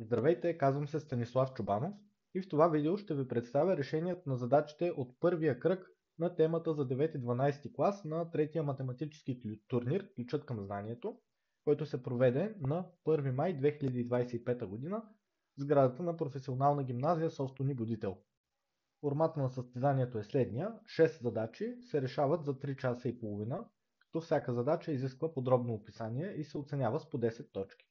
Здравейте, казвам се Станислав Чубанов и в това видео ще ви представя решението на задачите от първия кръг на темата за 9-12 клас на третия математически турнир Ключът към знанието, който се проведе на 1 май 2025 г. в сградата на професионална гимназия Состoni Будител. Формата на състезанието е следния: 6 задачи се решават за 3 часа и половина, като всяка задача изисква подробно описание и се оценява с по 10 точки.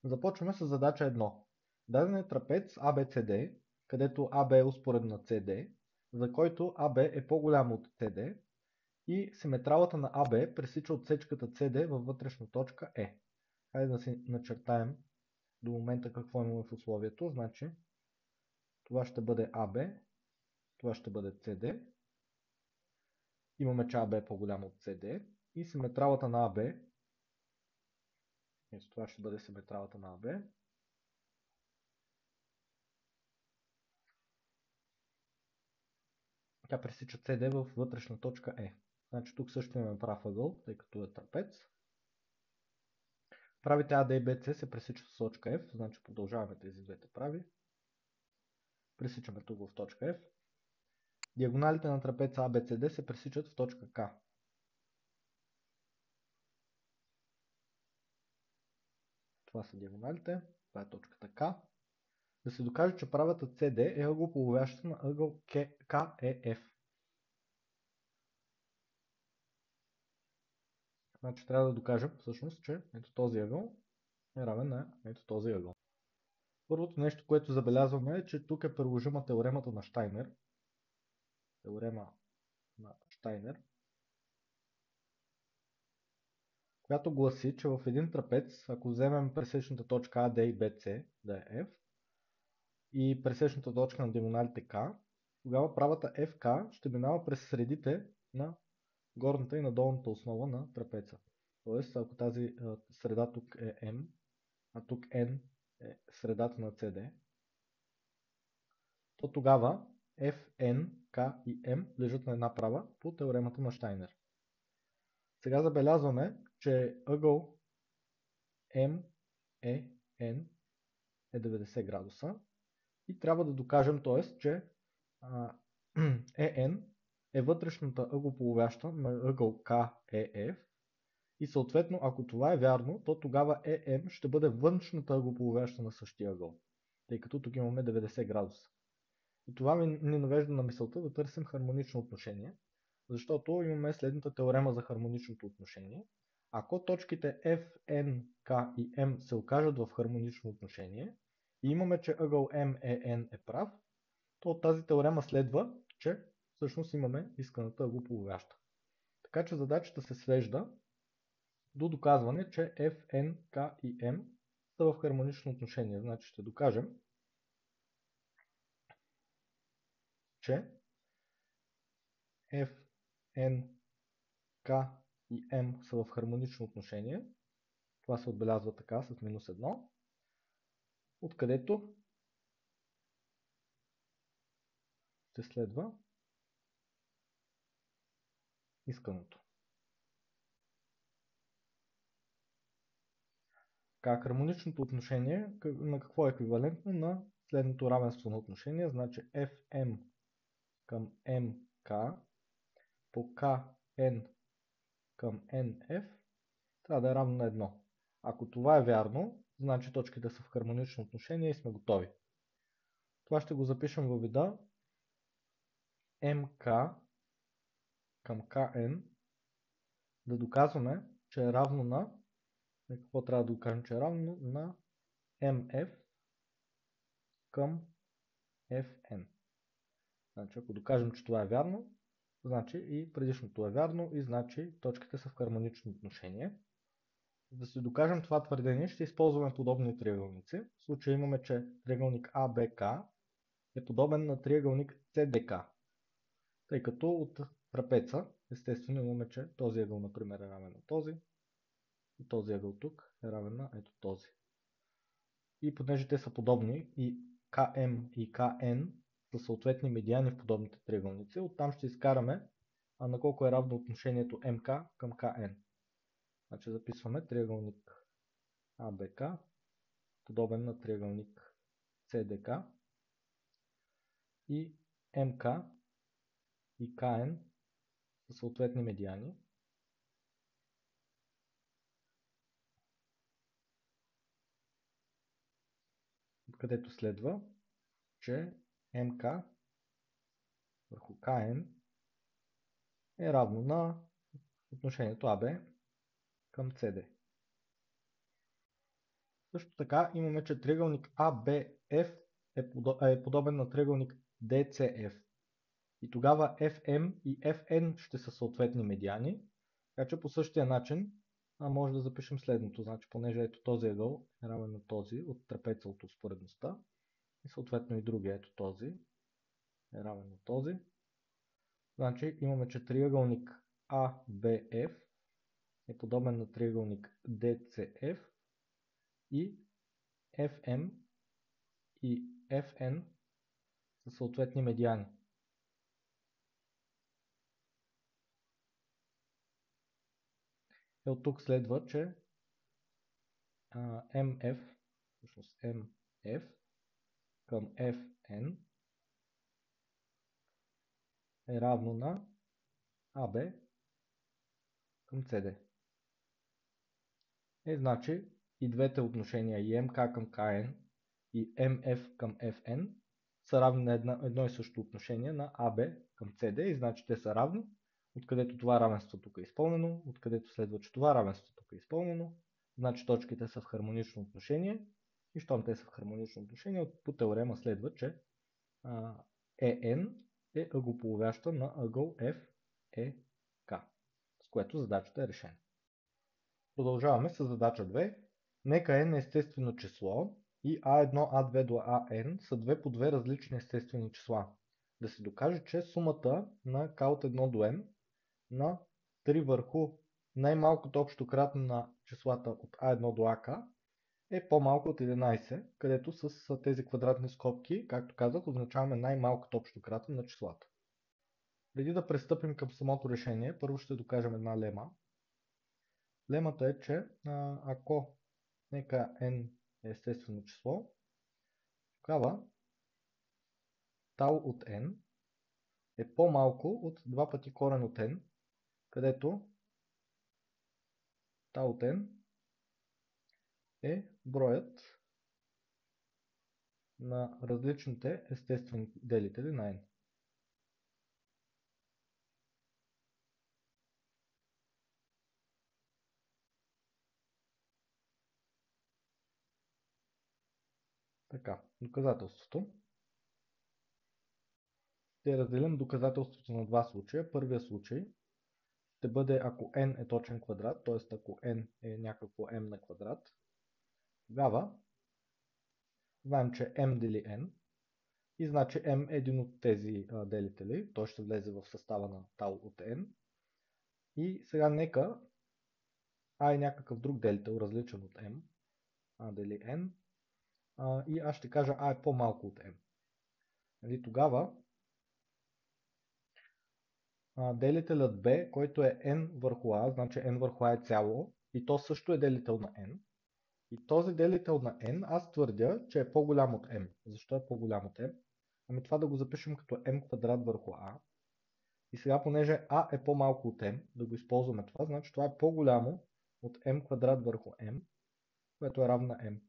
Започваме с задача 1. Даден е трапец ABCD, където AB е успоредно на CD, за който AB е по-голямо от CD и симетралата на AB пресича отсечката CD във вътрешна точка E. Хайде да си начертаем до момента какво имаме в условието. Значи това ще бъде AB, това ще бъде CD. Имаме, че AB е по-голямо от CD и симетралата на AB, това ще бъде симетралата на AB, тя пресича CD във вътрешна точка E. Значи тук също имаме прав ъгъл, тъй като е трапец. Правите AD и BC се пресичат в точка F, значи продължаваме тези двете прави. Пресичаме тук в точка F. Диагоналите на трапеца ABCD се пресичат в точка K. Това са диагоналите, това е точката K. Да се докаже, че правата CD е ъгъл половяща на ъгъл KEF. Значи трябва да докажем всъщност, че ето този ъгъл е равен на ето този ъгъл. Първото нещо, което забелязваме е, че тук е приложима теоремата на Щайнер. Теорема на Щайнер, която гласи, че в един трапец, ако вземем пресечната точка AD и BC, да е F, и пресечната точка на диагоналите K, тогава правата FK ще минава през средите на горната и на долната основа на трапеца. Тоест, ако тази среда тук е M, а тук N е средата на CD, то тогава F, N, K и M лежат на една права по теоремата на Щайнер. Сега забелязваме, че ъгъл MEN е 90 градуса и трябва да докажем, т.е. че EN е вътрешната ъгълполовяща на ъгъл KEF и съответно, ако това е вярно, то тогава EM ще бъде външната ъгълполовяща на същия ъгъл, тъй като тук имаме 90 градуса. И това ни навежда на мисълта да търсим хармонично отношение, защото имаме следната теорема за хармоничното отношение. Ако точките F, N, K и M се окажат в хармонично отношение и имаме, че ъгъл MEN е прав, то от тази теорема следва, че всъщност имаме исканата ъгълполовяща. Така че задачата се свежда до доказване, че F, N, K и M са в хармонично отношение. Значи ще докажем, че F, N, K и M са в хармонично отношение. Това се отбелязва така с минус 1, откъдето ще следва исканото. Така, хармоничното отношение на какво е еквивалентно? На следното равенство на отношение, значи Fm към Mk по Kn към Nf трябва да е равно на 1. Ако това е вярно, значи точките са в хармонично отношение и сме готови. Това ще го запишем във вида Mk към Kn, да доказваме, че е равно на, какво трябва да докажем, че е равно на Mf към Fn. Значи, ако докажем, че това е вярно, значи и предишното е вярно и значи точките са в хармонично отношение. За да си докажем това твърдение, ще използваме подобни триъгълници. В случая имаме, че триъгълник ABK е подобен на триъгълник CDK, тъй като от трапеца, естествено имаме, че този ъгъл, например, е равен на този и този ъгъл тук е равен на ето този. И понеже те са подобни и KM и KN са съответни медиани в подобните триъгълници, оттам ще изкараме на колко е равно отношението MK към KN. Значи записваме триъгълник ABK, подобен на триъгълник CDK и МК и КН са съответни медиани. Където следва, че МК върху КН е равно на отношението AB към CD. Също така имаме, че триъгълник ABF е подобен на триъгълник DCF. И тогава FM и FN ще са съответни медиани. Така че по същия начин може да запишем следното. Значи, понеже ето този ъгъл е равен на този от трапеца от успоредността и съответно и другия, ето този е равен на този. Значи имаме, че триъгълник ABF е подобен на триъгълник DCF и FM и FN са съответни медиани. И от тук следва, че MF, всъщност MF към FN е равно на AB към CD. Значи и двете отношения, и МК към КН и МФ към FN са равни на едно и също отношение на AB към CD и значи те са равни, откъдето това равенство тук е изпълнено, откъдето следва, че това равенство тук е изпълнено, значи точките са в хармонично отношение и щом те са в хармонично отношение, по теорема следва, че EN е ъгополовяща на ъгъл FEK, с което задачата е решена. Продължаваме с задача 2. Нека n е естествено число и a1, a2 до an са две по две различни естествени числа. Да се докаже, че сумата на k от 1 до n на 3 върху най-малкото общо кратно на числата от a1 до ak е по-малко от 11, където с тези квадратни скобки, както казах, означаваме най-малкото общо кратно на числата. Преди да пристъпим към самото решение, първо ще докажем една лема. Лемата е, че ако нека n е естествено число, тогава тау от n е по-малко от 2 пъти корен от n, където тау от n е броят на различните естествени делители на n. Така, доказателството. Ще разделим доказателството на два случая. Първия случай ще бъде ако n е точен квадрат, т.е. ако n е някакво m на квадрат, тогава знаем, че m дели n и значи m е един от тези делители, той ще влезе в състава на тау от n. И сега нека a е някакъв друг делител, различен от m, a дели n, и аз ще кажа a е по-малко от m. Нали, тогава делителят b, който е n върху a, значи n върху a е цяло, и то също е делител на n. И този делител на n аз твърдя, че е по-голям от m. Защо е по-голям от m? Ами това да го запишем като m квадрат върху a. И сега, понеже a е по-малко от m, да го използваме това, значи това е по-голямо от m квадрат върху m, което е равно на m.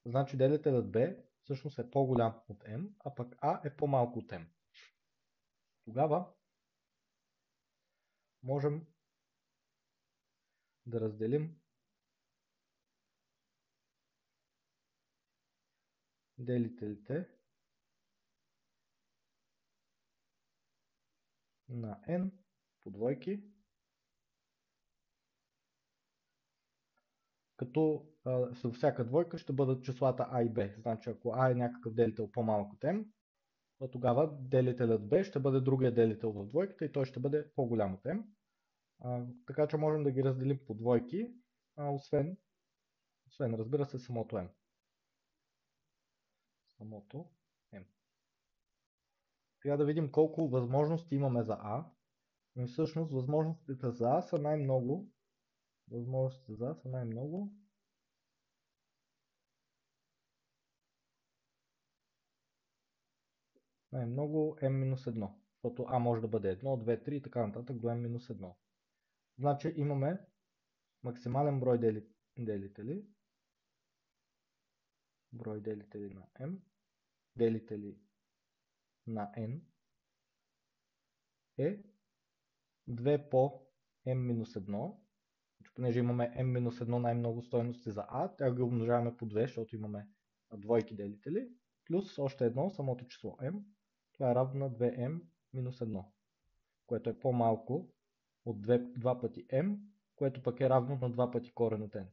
Значи делителят b всъщност е по-голям от m, а пък a е по-малко от m. Тогава можем да разделим делителите на n по двойки, като със всяка двойка ще бъдат числата a и b. Значи ако a е някакъв делител по-малък от m, то тогава делителят b ще бъде другия делител в двойката и той ще бъде по-голям от m. Така че можем да ги разделим по двойки, освен разбира се самото m. Самото m. Сега да видим колко възможности имаме за a. Но всъщност възможностите за a са най-много. Възможностите за a са най-много Най-много m-1, защото a може да бъде 1, 2, 3 и така нататък до m-1. Значи имаме максимален брой делители, брой делители на m, делители на n е 2 по m-1, понеже имаме m-1 най-много стойности за a, тя ги умножаваме по 2, защото имаме двойки делители, плюс още едно, самото число m, това е равно на 2m-1, което е по-малко от 2 пъти m, което пък е равно на 2 пъти корен от n.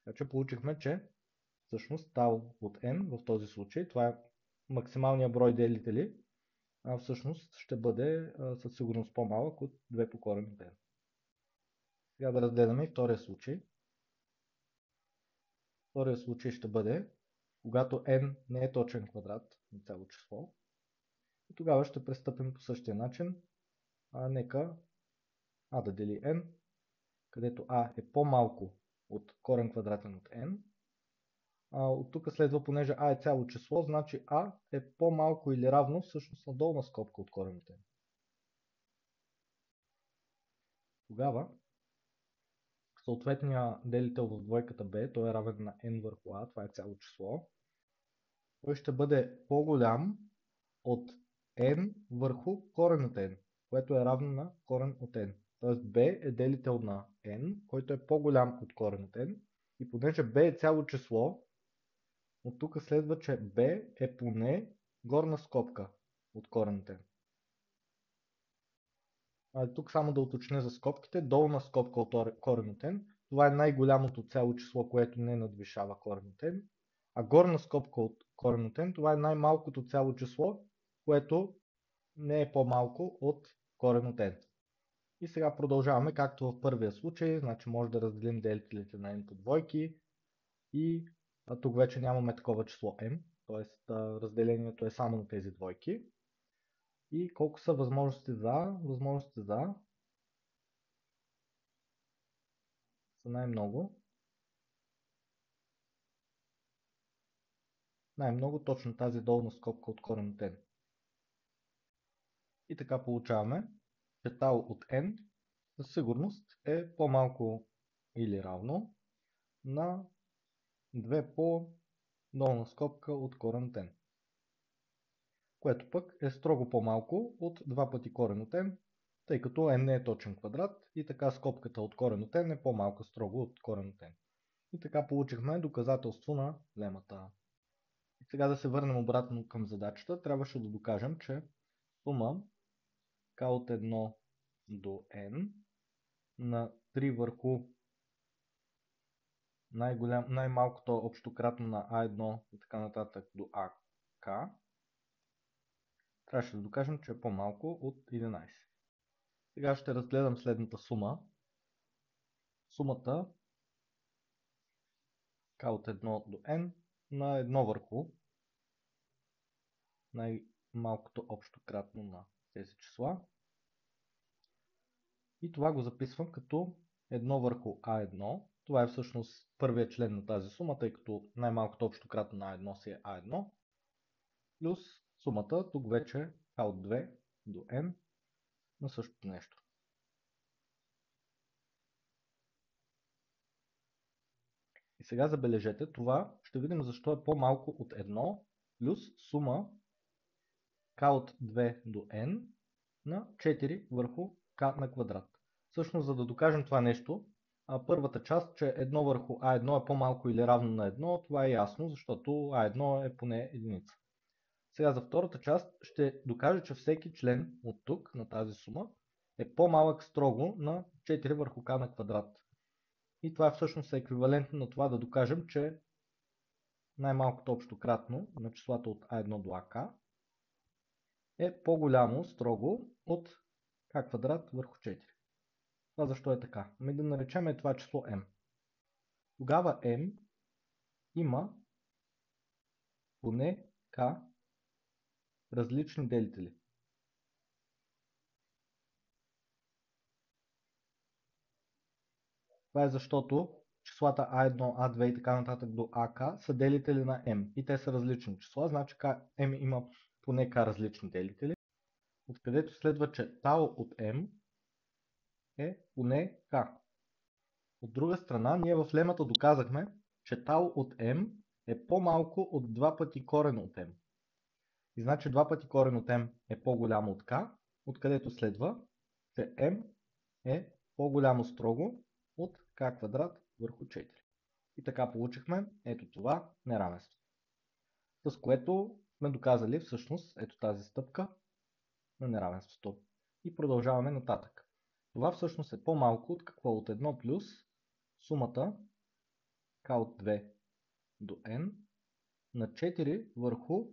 Така че получихме, че всъщност тау от n в този случай, това е максималният брой делители, а всъщност ще бъде със сигурност по-малък от 2 по корен от n. Сега да разгледаме и втория случай. Втория случай ще бъде, когато n не е точен квадрат на цяло число. И тогава ще пристъпим по същия начин. Нека a да дели n, където a е по-малко от корен квадратен от n. От тук следва, понеже a е цяло число, значи a е по-малко или равно всъщност на долна скобка от корен от n. Тогава съответният делител в двойката b, той е равен на n върху a, това е цяло число, той ще бъде по-голям от n върху корен от n, което е равно на корен от n. Тоест b е делител на n, който е по-голям от корен от n. И понеже b е цяло число, от тук следва, че b е поне горна скобка от корен от n. Тук само да уточня за скобките, долна скобка от корен от n, това е най-голямото цяло число, което не надвишава корен от n, а горна скобка от корен от n, това е най-малкото цяло число, което не е по-малко от корен от n. И сега продължаваме както в първия случай, значи може да разделим делителите на n по двойки и тук вече нямаме такова число m, т.е. разделението е само на тези двойки. И колко са възможности за? Възможности за са най-много. Най-много точно тази долна скобка от корен от n. И така получаваме, че тау от n със сигурност е по-малко или равно на 2 по долна скобка от корен от n. Което пък е строго по-малко от 2 пъти корен от n, тъй като n не е точен квадрат и така скобката от корен от n е по-малка строго от корен от n. И така получихме доказателство на лемата. И сега да се върнем обратно към задачата, трябваше да докажем, че сума k от 1 до n на 3 върху най-малкото общо кратно на a1 и така нататък до ak, трябваше да докажем, че е по-малко от 11. Сега ще разгледам следната сума. Сумата k от 1 до n на 1 върху най-малкото общо кратно на тези числа. И това го записвам като 1 върху a1. Това е всъщност първият член на тази сума, тъй като най-малкото общо кратно на a1 си е a1. Плюс сумата, тук вече k от 2 до n на същото нещо. И сега забележете, това ще видим защо е по-малко от 1 плюс сума k от 2 до n на 4 върху k на квадрат. Всъщност, за да докажем това нещо, първата част, че 1 върху a1 е по-малко или равно на 1, това е ясно, защото a1 е поне единица. Сега за втората част ще докажа, че всеки член от тук, на тази сума, е по-малък строго на 4 върху k на квадрат. И това всъщност е еквивалентно на това да докажем, че най-малкото общо кратно на числата от a1 до ak е по-голямо строго от k квадрат върху 4. Това защо е така? Ами да наречем това число m. Тогава m има поне k различни делители. Това е защото числата a1, a2 и така нататък до ak са делители на m и те са различни числа, значи m има поне k различни делители, откъдето следва, че тау от m е поне k. От друга страна, ние в лемата доказахме, че тау от m е по-малко от 2 пъти корен от m. И значи 2 пъти корен от m е по-голямо от k, откъдето следва, че m е по-голямо строго от k квадрат върху 4. И така получихме ето това неравенство, с което сме доказали всъщност ето тази стъпка на неравенството. И продължаваме нататък. Това всъщност е по-малко от какво? От 1 плюс сумата k от 2 до n на 4 върху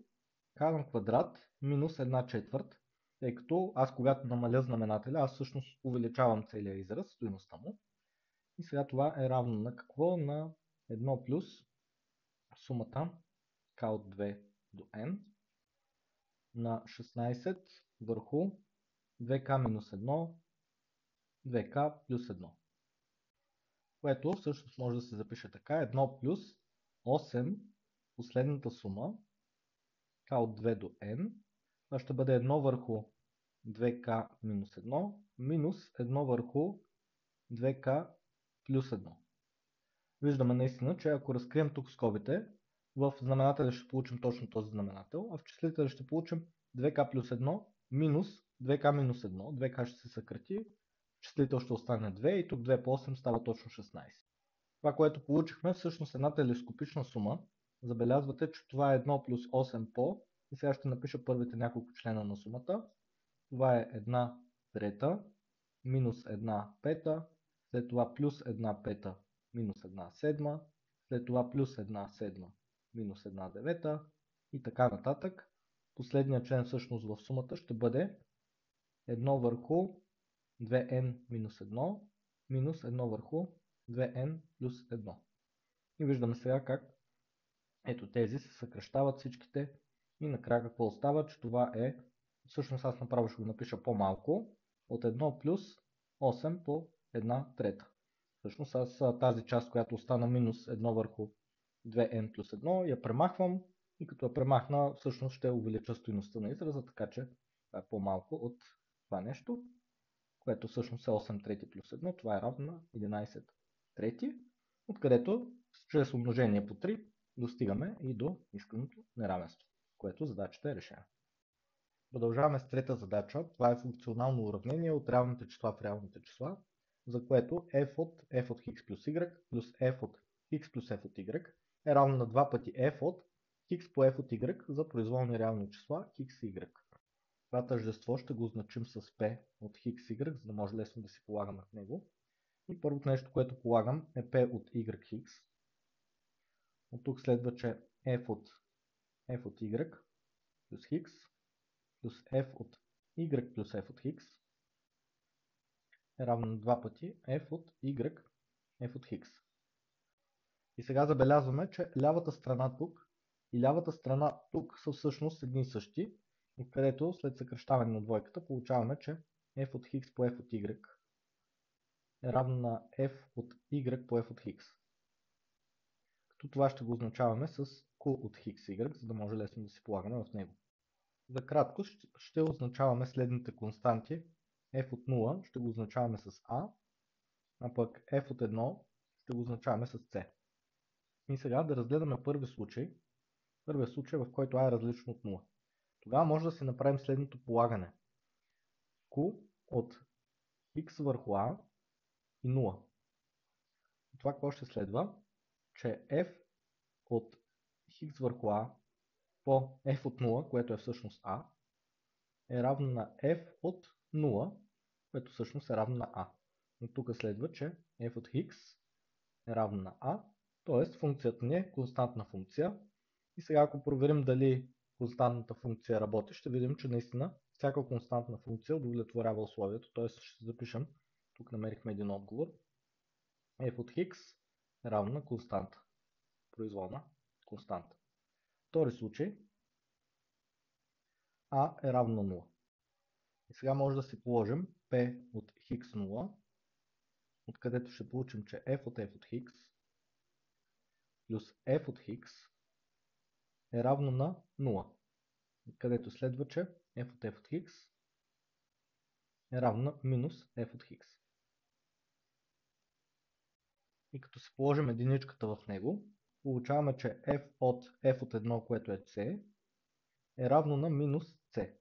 k на квадрат минус 1 четвърт, тъй като аз когато намаля знаменателя, аз всъщност увеличавам целия израз, стойността му. И сега това е равно на какво? На 1 плюс сумата k от 2 до n на 16 върху 2k минус 1, 2k плюс 1. Което всъщност може да се запише така: 1 плюс 8, последната сума, k от 2 до n, това ще бъде 1 върху 2k минус 1, минус 1 върху 2k плюс 1. Виждаме наистина, че ако разкрием тук скобите, в знаменателя ще получим точно този знаменател, а в числителя ще получим 2k плюс 1 минус 2k минус 1. 2k ще се съкрати, числител ще остане 2 и тук 2 по 8 става точно 16. Това, което получихме, всъщност една телескопична сума. Забелязвате, че това е 1 плюс 8 по, и сега ще напиша първите няколко члена на сумата. Това е 1 трета минус 1 пета, след това плюс 1 пета минус 1 седма, след това плюс 1 седма минус 1 девета и така нататък. Последният член всъщност в сумата ще бъде 1 върху 2n минус 1 минус 1 върху 2n плюс 1. И виждаме сега как ето тези се съкръщават всичките и накрая какво остава, че това е, всъщност аз направо ще го напиша по-малко, от 1 плюс 8 по 1 трета. Всъщност аз тази част, която остана минус 1 върху 2n плюс 1, я премахвам и като я премахна, всъщност ще увелича стойността на израза, така че това е по-малко от това нещо, което всъщност е 8 трети плюс 1, това е равно на 11 трети, откъдето чрез умножение по 3 достигаме и до исканото неравенство, което задачата е решена. Продължаваме с трета задача. Това е функционално уравнение от реалните числа в реалните числа, за което f от x плюс y плюс f от x плюс f от y е равно на 2 пъти f от x по f от y за произволни реални числа x и y. Това тъждество ще го значим с p от x, y, за да може лесно да си полагаме в него. И първото нещо, което полагам е p от y, x. От тук следва, че f от y плюс x плюс f от y плюс f от x е равно на 2 пъти f от y f от x. И сега забелязваме, че лявата страна тук и лявата страна тук са всъщност едни и същи, откъдето след съкръщаване на двойката получаваме, че f от x по f от y е равно на f от y по f от x. Като това ще го означаваме с q от x, y, за да може лесно да си полагаме в него. За кратко ще означаваме следните константи. F от 0 ще го означаваме с A, а пък F от 1 ще го означаваме с C. И сега да разгледаме първия случай, в който A е различно от 0. Тогава може да си направим следното полагане. Q от x върху A и 0. Това какво ще следва? Че F от x върху A по F от 0, което е всъщност A, е равно на f от 0, което всъщност е равно на a. От тук следва, че f от x е равно на a, т.е. функцията ни е константна функция. И сега ако проверим дали константната функция работи, ще видим, че наистина всяка константна функция удовлетворява условието, т.е. ще запишем, тук намерихме един отговор, f от x е равно на константа, произволна константа. Втори случай, a е равно на 0. И сега може да си положим p от x0, откъдето ще получим, че f от x плюс f от x е равно на 0. където следва, че f от f от хикс е равно на минус f от хикс. И като се положим единичката в него, получаваме, че f от 1, което е c, е равно на минус c.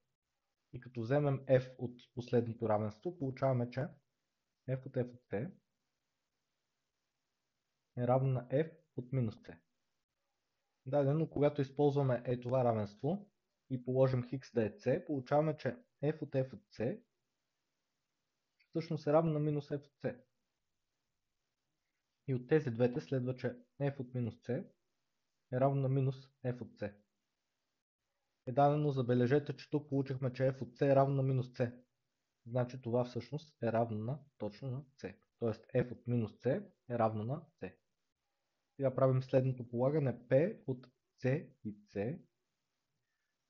И като вземем f от последното равенство, получаваме, че f от f от c е равно на f от минус c. Дадено, когато използваме това равенство и положим хикс да е c, получаваме, че f от f от c всъщност е равно на минус f от c. И от тези двете следва, че f от минус c е равно на минус f от c. Е дадено, забележете, че тук получихме, че f от c е равно на минус c. Значи това всъщност е равно на точно на c. Тоест f от минус c е равно на c. Сега правим следното полагане. P от c и c,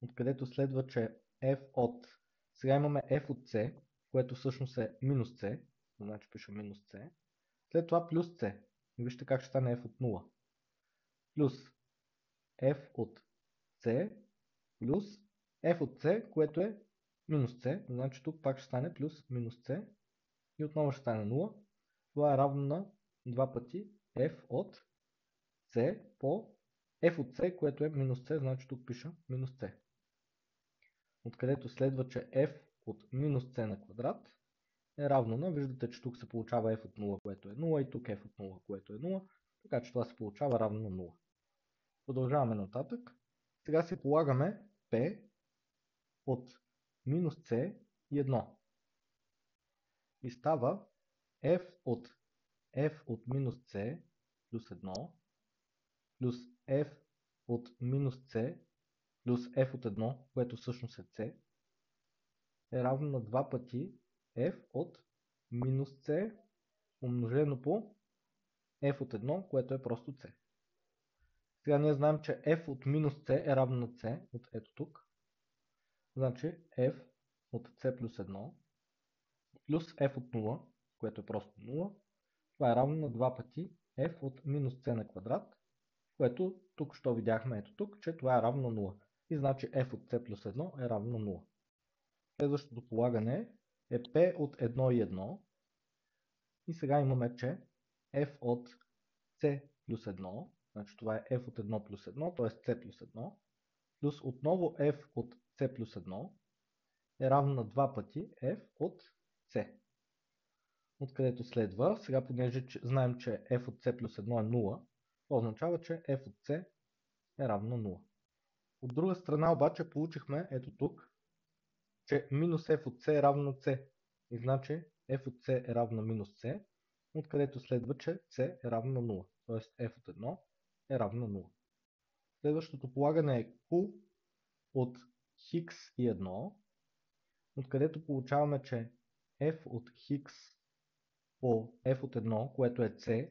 откъдето следва, че f от... Сега имаме f от c, което всъщност е минус c. Значи пишем минус c. След това плюс c. И вижте как ще стане f от 0. Плюс f от c плюс f от c, което е минус c. Значи тук пак ще стане плюс минус c. И отново ще стане 0. Това е равно на 2 пъти f от c по f от c, което е минус c. Значи тук пиша минус c. Откъдето следва, че f от минус c на квадрат е равно на, виждате, че тук се получава f от 0, което е 0 и тук f от 0, което е 0. Така че това се получава равно на 0. Продължаваме нататък. Сега си полагаме p от минус c и 1. И става f от минус c плюс 1 плюс f от минус c плюс f от 1, което всъщност е c, е равно на 2 пъти f от минус c умножено по f от 1, което е просто c. Сега ние знаем, че f от минус c е равно на c от ето тук. Значи f от c плюс 1 плюс f от 0, което е просто 0, това е равно на 2 пъти f от минус c на квадрат, което тук що видяхме ето тук, че това е равно на 0. И значи f от c плюс 1 е равно на 0. Следващото полагане е p от 1 и 1. И сега имаме, че f от c плюс 1, значи това е f от 1 плюс 1, т.е. c плюс 1, плюс отново f от c плюс 1 е равно на 2 пъти f от c. Откъдето следва, сега понеже знаем, че f от c плюс 1 е 0, това означава, че f от c е равно на 0. От друга страна обаче получихме ето тук, че минус f от c е равно на c. И значи f от c е равно на минус c, откъдето следва, че c е равно на 0. Т.е. f от 1 е равно на 0. Следващото полагане е q от хикс и 1, откъдето получаваме, че f от хикс по f от 1, което е c,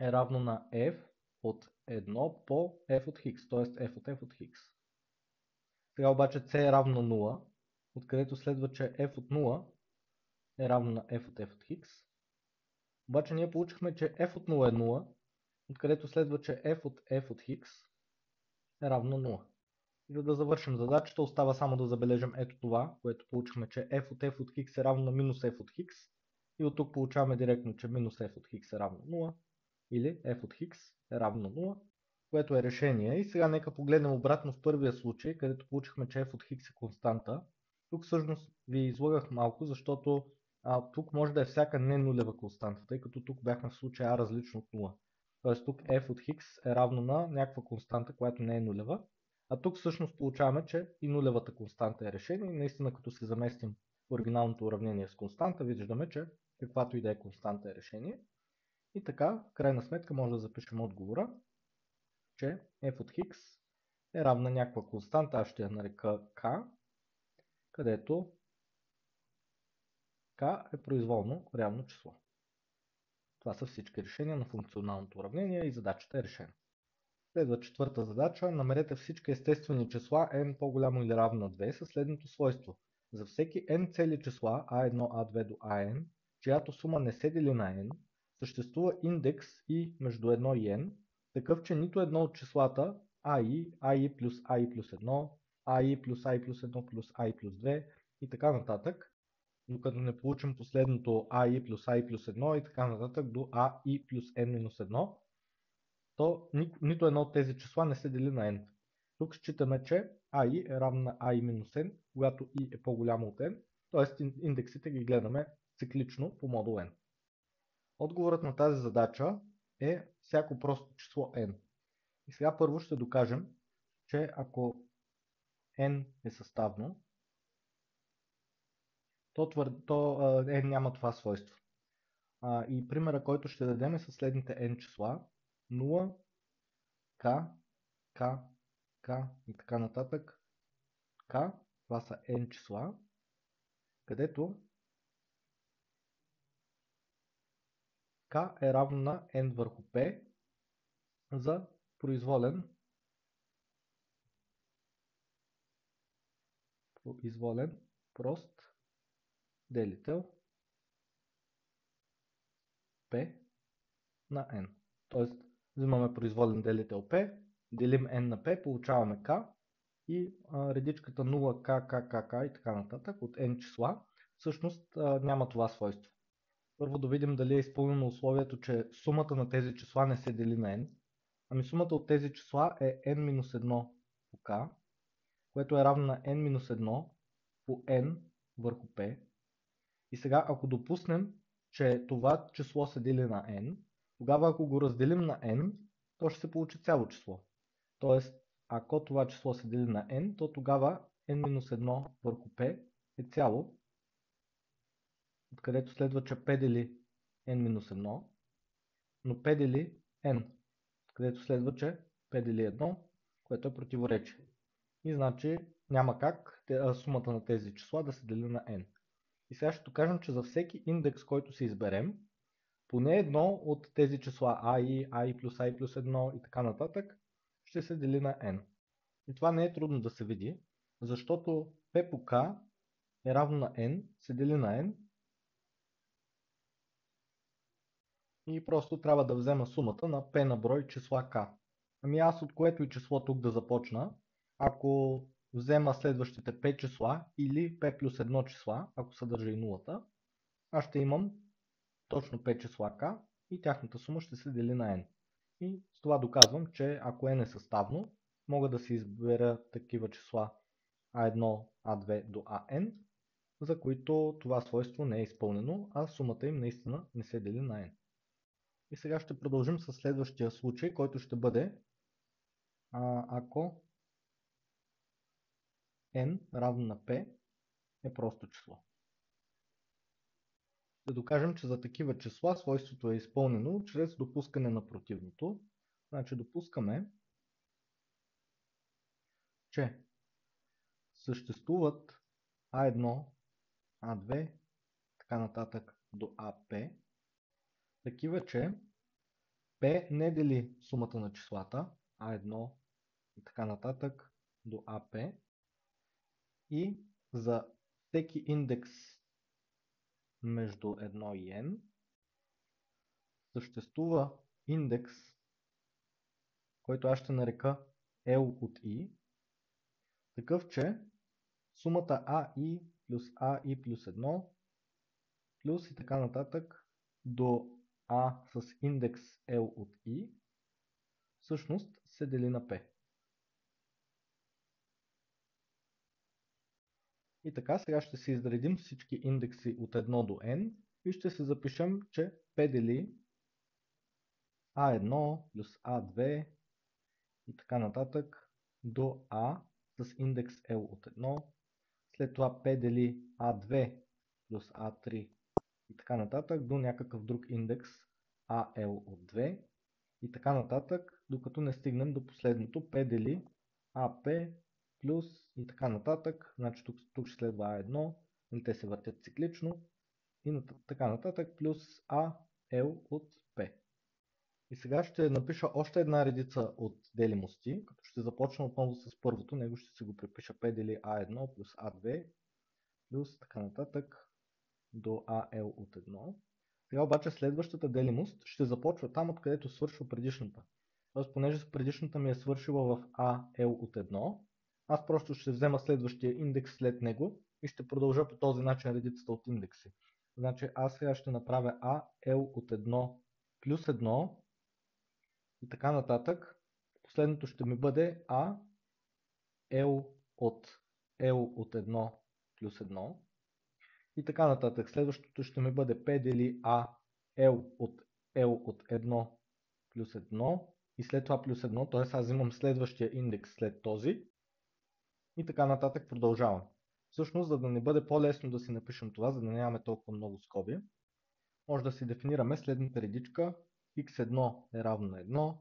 е равно на f от 1 по f от хикс, т.е. f от f от хикс. Сега обаче c е равно на 0, откъдето следва, че f от 0 е равно на f от f от хикс. Обаче ние получихме, че f от 0 е 0, откъдето следва, че f от хикс е равно на 0. И за да завършим задачата, остава само да забележим ето това, което получихме, че f от хикс е равно на минус f от хикс. И от тук получаваме директно, че минус f от хикс е равно на 0. Или f от хикс е равно на 0, което е решение. И сега нека погледнем обратно в първия случай, където получихме, че f от хикс е константа. Тук всъщност ви излагах малко, защото тук може да е всяка не нулева константа, тъй като тук бяхме в случая a различно от 0. Тоест тук f от хикс е равно на някаква константа, която не е нулева. А тук всъщност получаваме, че и нулевата константа е решение. И наистина като се заместим в оригиналното уравнение с константа, виждаме, че каквато и да е константа е решение. И така, в крайна сметка може да запишем отговора, че f от хикс е равна някаква константа, аз ще я нарека k, където k е произволно реално число. Това са всички решения на функционалното уравнение и задачата е решена. Следва четвърта задача. Намерете всички естествени числа n по-голямо или равно на 2 със следното свойство. За всеки n цели числа a1, a2 до an, чиято сума не се дели на n, съществува индекс и между 1 и n, такъв, че нито едно от числата AI плюс AI плюс 1, AI плюс AI плюс 1 плюс AI плюс 2 и така нататък, докато не получим последното AI плюс AI плюс 1 и така нататък до AI плюс N минус 1, то нито едно от тези числа не се дели на n. Тук считаме, че I е равно на I минус n, когато I е по-голямо от n, т.е. индексите ги гледаме циклично по модул n. Отговорът на тази задача е всяко просто число n. И сега първо ще докажем, че ако n е съставно, то n няма това свойство. И примера, който ще дадем е със следните n числа: 0, k, k, k и така нататък. K, това са n числа, където k е равно на n върху p за произволен прост делител p на n. Тоест, взимаме произволен делител p, делим n на p, получаваме k и редичката 0, k, k, k, k и така нататък от n числа всъщност няма това свойство. Първо да видим дали е изпълнено условието, че сумата на тези числа не се дели на n. Ами сумата от тези числа е n-1 по k, което е равно на n-1 по n върху p. И сега, ако допуснем, че това число се дели на n, тогава ако го разделим на n, то ще се получи цяло число. Тоест, ако това число се дели на n, то тогава n-1 върху p е цяло, откъдето следва, че p дели n-1, но p дели n, където следва, че p дели 1, което е противоречие. И значи няма как сумата на тези числа да се дели на n. И сега ще кажем, че за всеки индекс, който се изберем, поне едно от тези числа i плюс i плюс 1 и така нататък ще се дели на n. И това не е трудно да се види, защото p по k е равно на n, се дели на n и просто трябва да взема сумата на p на брой числа k. Ами аз от което и число тук да започна, ако взема следващите p числа или p плюс 1 числа, ако съдържа и нулата, аз ще имам точно 5 числа k и тяхната сума ще се дели на n. И с това доказвам, че ако n е съставно, мога да се избера такива числа a1, a2 до an, за които това свойство не е изпълнено, а сумата им наистина не се дели на n. И сега ще продължим с следващия случай, който ще бъде ако n равно на p е просто число. Да докажем, че за такива числа свойството е изпълнено чрез допускане на противното. Значи допускаме, че съществуват A1, A2, така нататък до AP, такива, че P не дели сумата на числата A1 и така нататък до AP и за всеки индекс между 1 и n съществува индекс, който аз ще нарека L от I, такъв, че сумата AI плюс AI плюс 1 плюс и така нататък до A с индекс L от I всъщност се дели на P. И така сега ще си изредим всички индекси от 1 до n и ще се запишем, че P дели A1 плюс A2 и така нататък до A с индекс L от 1. След това P дели A2 плюс A3 и така нататък до някакъв друг индекс AL от 2 и така нататък, докато не стигнем до последното P дели AP плюс и така нататък. Значи тук ще следва A1, те се въртят циклично и така нататък плюс AL от P. И сега ще напиша още една редица от делимости, като ще започна отново с първото, него ще си го припиша P дели A1 плюс A2 плюс така нататък до AL от 1. Сега обаче следващата делимост ще започва там, откъдето свършва предишната. Тоест, понеже предишната ми е свършила в AL от 1, аз просто ще взема следващия индекс след него и ще продължа по този начин редицата от индекси. Значи аз сега ще направя AL от 1 плюс 1 и така нататък. Последното ще ми бъде L от L от 1 плюс 1 и така нататък. Следващото ще ми бъде P дели L от 1 плюс 1 и след това плюс 1, т.е. аз взимам следващия индекс след този и така нататък продължавам. Всъщност, за да не бъде по-лесно да си напишем това, за да нямаме толкова много скоби, може да си дефинираме следната редичка. x1 е равно на 1,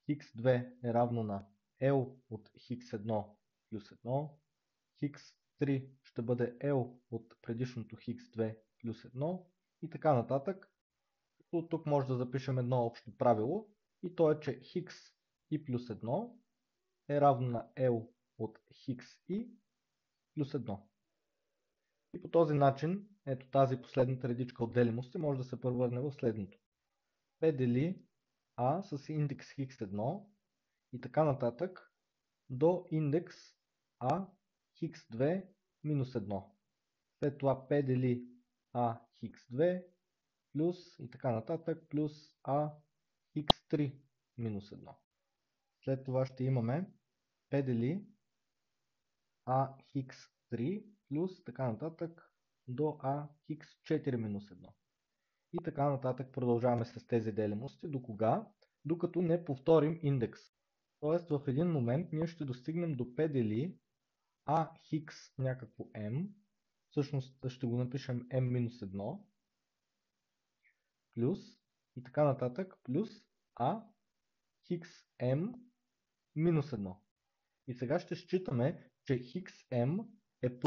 x2 е равно на L от x1 плюс 1, x3 ще бъде L от предишното x2 плюс 1 и така нататък. От тук може да запишем едно общо правило и то е, че x и плюс 1 е равно на L от x и плюс 1. И по този начин, ето тази последната редичка от делимости може да се превърне в следното. P дели A с индекс x1 и така нататък до индекс A x2 минус 1. След това P дели A x2 плюс и така нататък плюс A x3 минус 1. След това ще имаме P дели A x3 плюс така нататък до A x4 минус 1. И така нататък продължаваме с тези делимости. До кога? Докато не повторим индекс. Тоест в един момент ние ще достигнем до P дели A x някакво m, всъщност ще го напишем m-1 плюс и така нататък плюс A xm минус 1. И сега ще считаме, че xm е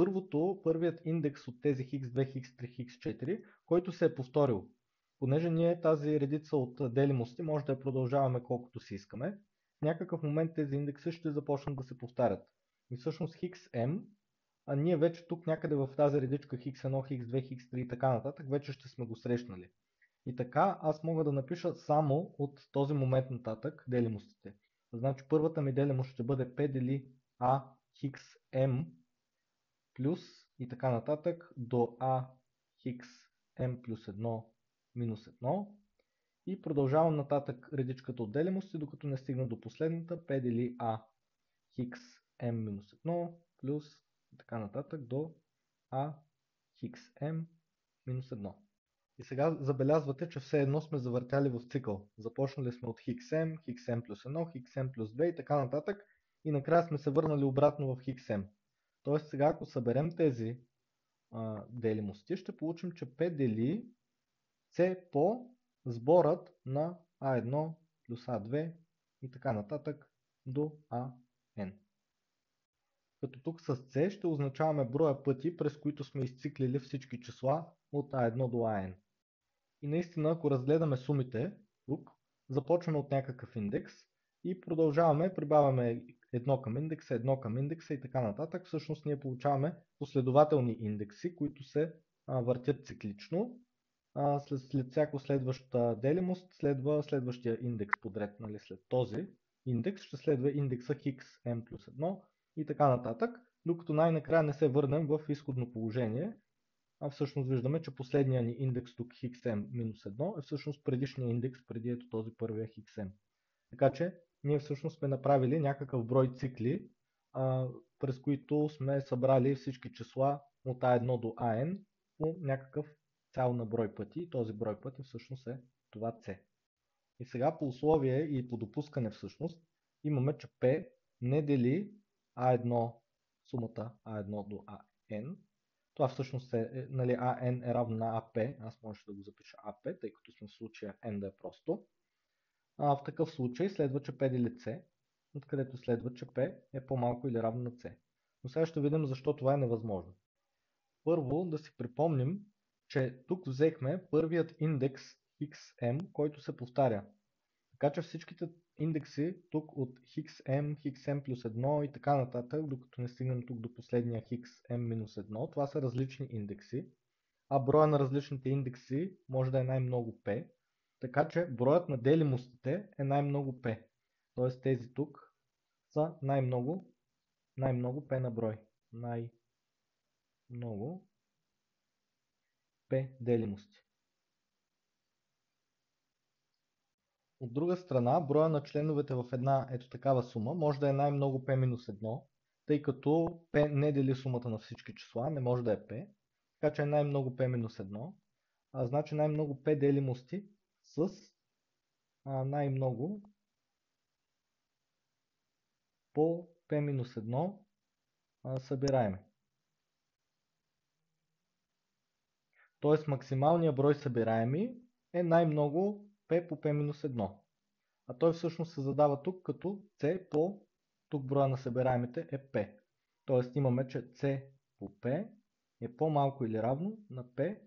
първият индекс от тези x2, x3, x4, който се е повторил. Понеже ние тази редица от делимости може да я продължаваме колкото си искаме, в някакъв момент тези индекси ще започнат да се повтарят. И всъщност xm, а ние вече тук някъде в тази редичка x1, x2, x3 и така нататък, вече ще сме го срещнали. И така аз мога да напиша само от този момент нататък делимостите. Значи първата ми делимост ще бъде P дели A xm плюс и така нататък до A xm плюс 1 минус 1 и продължавам нататък редичката от делимости, докато не стигна до последната P дели A xm минус 1 плюс и така нататък до A xm минус 1. И сега забелязвате, че все едно сме завъртяли в цикъл. Започнали сме от xm, xm плюс 1, xm плюс 2 и така нататък. И накрая сме се върнали обратно в xm. Тоест сега ако съберем тези делимости, ще получим, че P дели C по сборът на A1 плюс A2 и така нататък до AN. Като тук с C ще означаваме броя пъти, през които сме изциклили всички числа от A1 до AN. И наистина, ако разгледаме сумите тук, започваме от някакъв индекс и продължаваме, прибавяме едно към индекса и така нататък. Всъщност ние получаваме последователни индекси, които се въртят циклично. След всяко следваща делимост следва следващия индекс подред, нали, след този индекс ще следва индекса xm плюс 1 и така нататък, докато най-накрая не се върнем в изходно положение. Всъщност виждаме, че последният ни индекс тук xm-1 е всъщност предишният индекс преди ето този първия xm. Така че ние всъщност сме направили някакъв брой цикли, през които сме събрали всички числа от A1 до AN по някакъв цял на брой пъти. Този брой пъти всъщност е това C. И сега по условие и по допускане всъщност имаме, че P не дели A1 сумата A1 до AN. Това всъщност нали, AN е равно на AP, аз може да го запиша AP, тъй като сме в случая N да е просто. В такъв случай следва, че P дели C, откъдето следва, че P е по-малко или равно на C. Но сега ще видим защо това е невъзможно. Първо да си припомним, че тук взехме първият индекс xm, който се повтаря. Така че всичките индекси тук от xm, xm плюс 1 и така нататък, докато не стигнем тук до последния xm минус 1, това са различни индекси, а броя на различните индекси може да е най-много p, така че броят на делимостите е най-много p. Т.е. тези тук са най-много P на брой. Най-много P делимости. От друга страна, броя на членовете в една ето такава сума може да е най-много P-1, тъй като P не дели сумата на всички числа, не може да е P, така че е най-много P-1, значи най-много P делимости с най-много по P-1 събираеми. Т.е. максималният брой събираеми е най-много P по P-1. А той всъщност се задава тук като C по тук броя на събираемите е P. Т.е. имаме, че C по P е по-малко или равно на P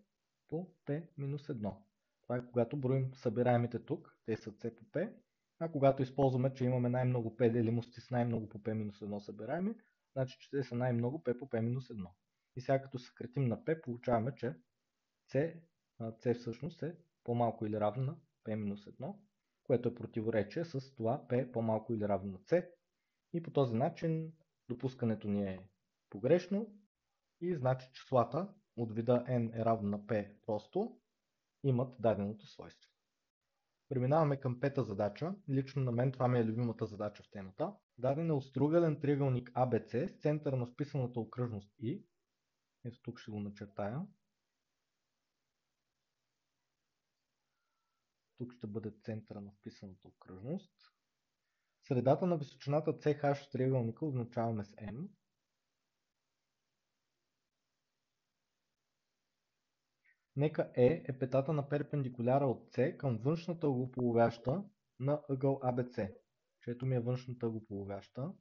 по P-1. Това е когато броим събираемите тук, те са C по P, а когато използваме, че имаме най-много P делимости с най-много по P-1 събираеми, значи, че те са най-много P по P-1. И сега като съкратим на P, получаваме, че C всъщност е по-малко или равно на P-1, което е противоречие с това P по-малко или равно на C. И по този начин допускането ни е погрешно и значи числата от вида n е равно на P просто имат даденото свойство. Преминаваме към пета задача. Лично на мен това ми е любимата задача в темата. Даден е остроъгълен триъгълник ABC с център на вписаната окръжност I. Ето тук ще го начертая. Тук ще бъде центъра на вписаната окръжност. Средата на височината CH в триъгълника означаваме с M. Нека е петата на перпендикуляра от C към външната ъглополовяща на ъгъл ABC. Чето ми е външната ъглополовяща.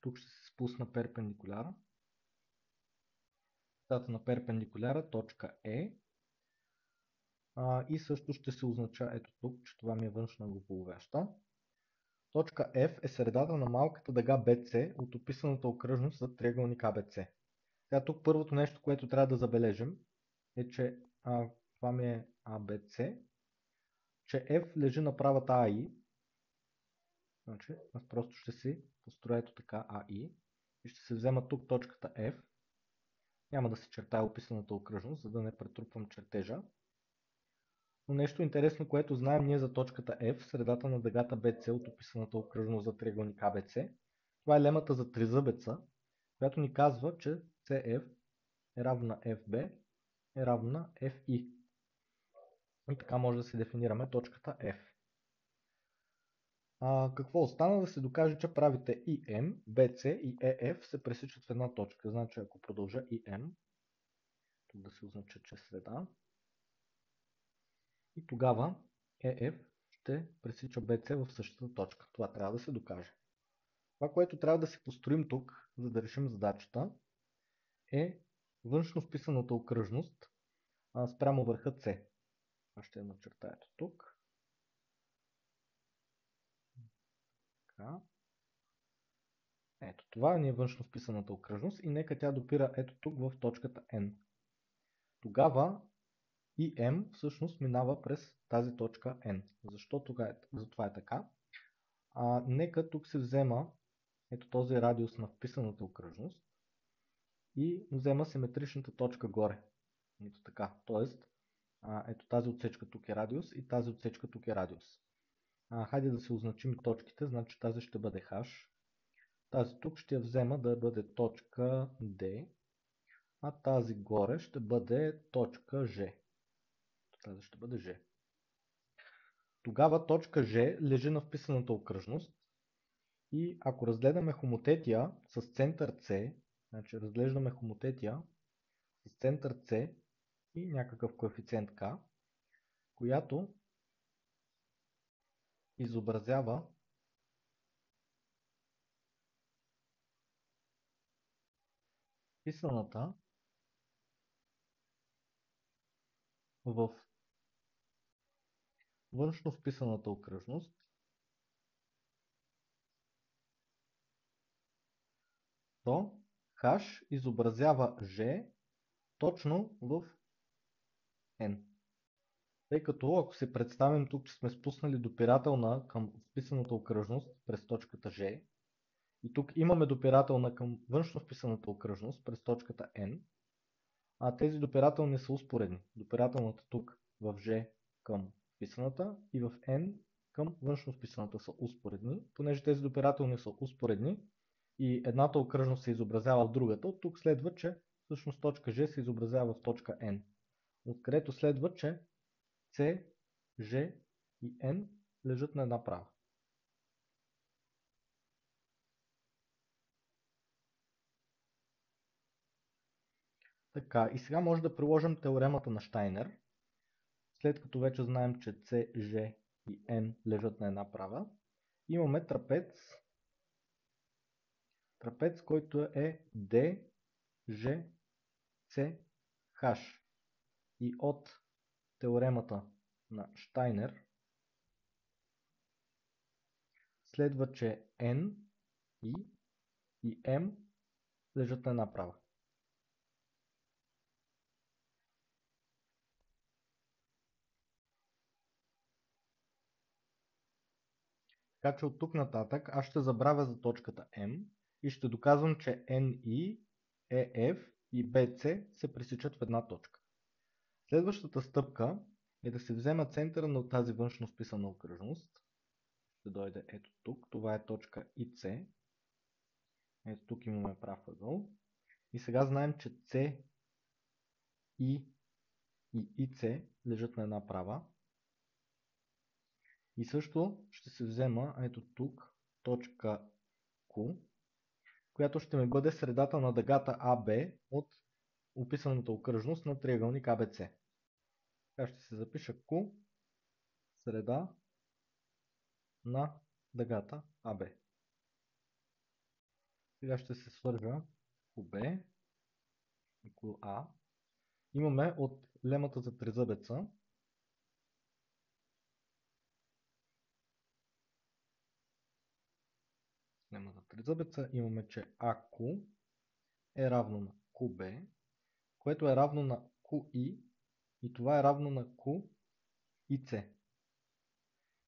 Тук ще се спусна перпендикуляра. Петата на перпендикуляра, точка Е. И също ще се означава ето тук, че това ми е външна ъглополовяща. Точка F е средата на малката дъга BC от описаната окръжност за триъгълник ABC. Сега тук първото нещо, което трябва да забележим е, че това ми е ABC, че F лежи на правата АИ. Значи, аз просто ще си построя ето така АИ и ще се взема тук точката F. Няма да се чертая описаната окръжност, за да не претрупвам чертежа. Но нещо интересно, което знаем ние за точката F, средата на дъгата BC от описаната окръжност за триъгълник ABC, това е лемата за тризъбеца, която ни казва, че CF е равно на FB е равно на FI. И така може да се дефинираме точката F. Какво остана? Да се докаже, че правите IM, BC и EF се пресичат в една точка. Значи ако продължа IM, тук да се означа, че е среда, и тогава EF ще пресича BC в същата точка. Това трябва да се докаже. Това, което трябва да си построим тук, за да решим задачата, е външно вписаната окръжност спрямо върха C. Това ще я начертая тук. Така. Ето това ни е външно вписаната окръжност и нека тя допира ето тук в точката N. Тогава и M всъщност минава през тази точка N. Защо това е така? Нека тук се взема ето този радиус на вписаната окръжност и взема симетричната точка горе. Ето така. Тоест, ето тази отсечка тук е радиус и тази отсечка тук е радиус. Хайде да се означим точките, значи тази ще бъде H. Тази тук ще я взема да бъде точка D, а тази горе ще бъде точка G. Тази ще бъде G. Тогава точка G лежи на вписаната окръжност и ако разгледаме хомотетия с център C, значи разглеждаме хомотетия с център C и някакъв коефициент K, която изобразява вписаната в външно вписаната окръжност, то H изобразява G точно в N. Тъй като ако си представим тук, че сме спуснали допирателна към вписаната окръжност през точката G и тук имаме допирателна към външно вписаната окръжност през точката N, а тези допирателни са успоредни. Допирателната тук в G към вписаната и в N към външно вписаната са успоредни. Понеже тези допирателни са успоредни и едната окръжност се изобразява в другата, от тук следва, че всъщност точка G се изобразява в точка N. Откъдето следва, че C, G и N лежат на една права. Така, и сега може да приложим теоремата на Щайнер. След като вече знаем, че C, G и N лежат на една права, имаме трапец, който е D, G, C, H. И от теоремата на Щайнер следва, че N и M лежат на една права. Така че от тук нататък аз ще забравя за точката M и ще доказвам, че NI, EF и BC се пресичат в една точка. Следващата стъпка е да се взема центъра на тази външно вписана окръжност. Ще дойде ето тук. Това е точка IC. Ето тук имаме прав ъгъл. И сега знаем, че C, I и IC лежат на една права. И също ще се взема ето тук точка Q, която ще ми бъде средата на дъгата AB от описаната окръжност на триъгълник ABC. Така ще се запиша Q, среда на дъгата AB. Сега ще се свържа QB и QA. Имаме от лемата за тризъбеца имаме, че AQ е равно на QB, което е равно на QI и това е равно на QIC.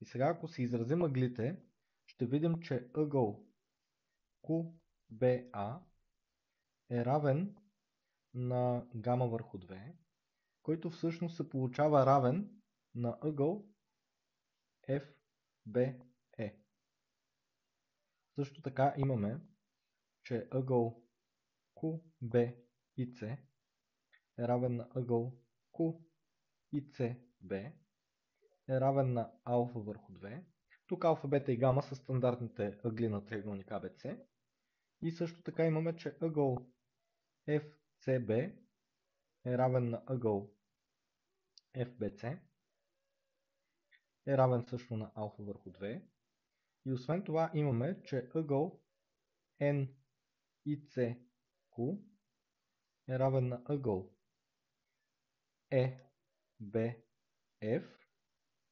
И сега ако се изразим ъглите, ще видим, че ъгъл QBA е равен на гама върху 2, който всъщност се получава равен на ъгъл FBE. Също така имаме, че ъгъл QBIC е равен на ъгъл QICB е равен на алфа върху 2. Тук алфа, бета и гама са стандартните ъгли на триъгълник ABC. И също така имаме, че ъгъл FCB е равен на ъгъл FBC е равен също на алфа върху 2. И освен това имаме, че ъгъл NICQ е равен на ъгъл EBF,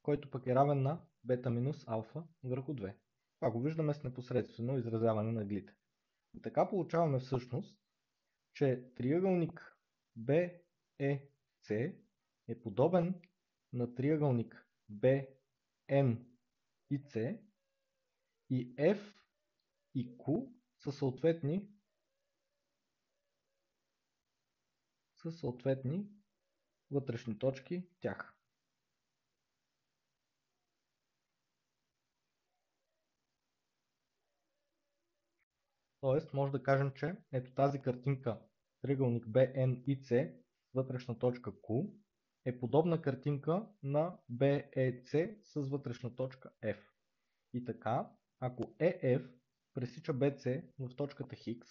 който пък е равен на бета минус алфа върху 2. Това го виждаме с непосредствено изразяване на ъглите. И така получаваме всъщност, че триъгълник BEC е подобен на триъгълник BNIC и F и Q са съответни вътрешни точки в тях. Тоест, може да кажем, че ето тази картинка, триъгълник BNIC, вътрешна точка Q, е подобна картинка на BEC с вътрешна точка F. И така, ако EF пресича BC в точката Хикс,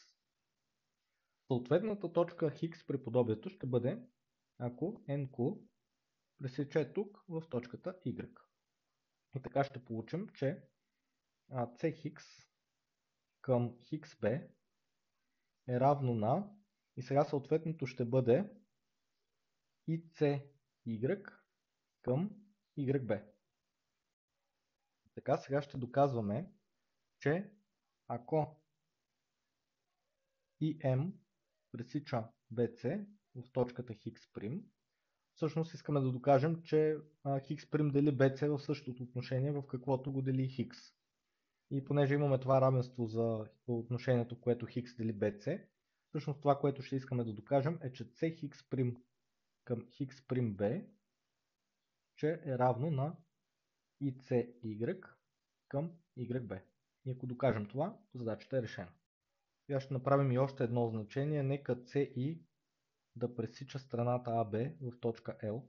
съответната точка Хикс при подобието ще бъде, ако NQ пресече тук в точката Y. И така ще получим, че C Хикс към Хикс Б е равно на, и сега съответното ще бъде ICY към YB. Така сега ще доказваме, че ако IM пресича BC в точката Хикс', всъщност искаме да докажем, че хикс прим дели bc в същото отношение, в каквото го дели хикс. И понеже имаме това равенство за отношението, което хикс дели bc, всъщност това, което ще искаме да докажем е, че c хикс прим към хикс прим b, че е равно на icy към yb. И ако докажем това, задачата е решена. Сега ще направим и още едно значение. Нека CI да пресича страната AB в точка L.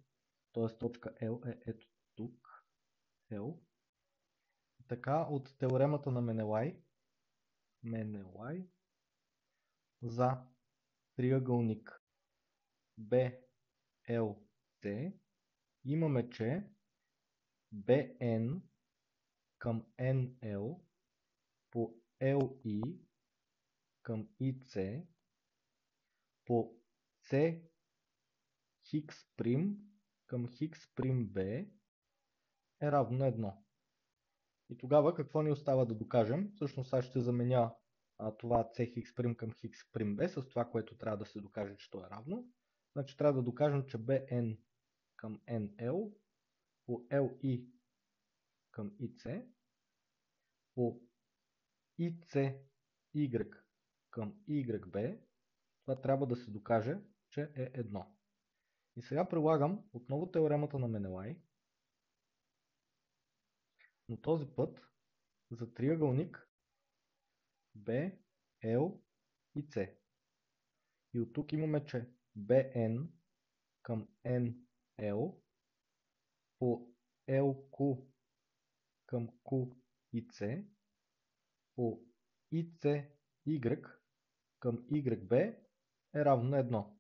Т.е. точка L е ето тук. L. Така от теоремата на Менелай за триъгълник BLC имаме, че BN към NL по LI към IC по C хикс прим към хикс прим B е равно на 1. И тогава какво ни остава да докажем? Всъщност аз ще заменя това C хикс прим към хикс прим B с това, което трябва да се докаже, че то е равно. Значи трябва да докажем, че BN към NL по LI към IC по ICY към YB, това трябва да се докаже, че е 1. И сега прилагам отново теоремата на Менелай, но този път за триъгълник B, L и C. И от тук имаме, че BN към NL по LQ към Q и C по ICY към YB е равно на 1.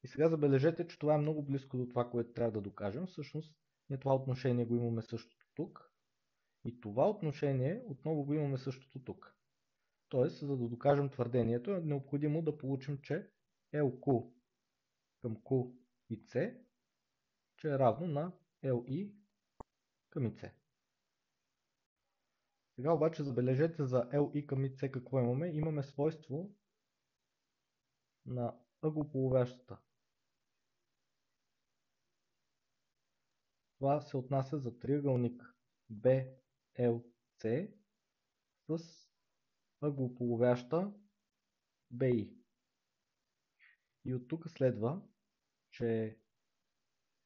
И сега забележете, че това е много близко до това, което трябва да докажем. Всъщност, ние това отношение го имаме същото тук. И това отношение отново го имаме същото тук. Тоест, за да докажем твърдението, е необходимо да получим, че LQ към Q и C, че е равно на LI към IC. Сега обаче забележете за LI към IC какво имаме. Имаме свойство на ъглополовящата. Това се отнася за триъгълник BLC с ъглополовяща BI. И от тук следва, че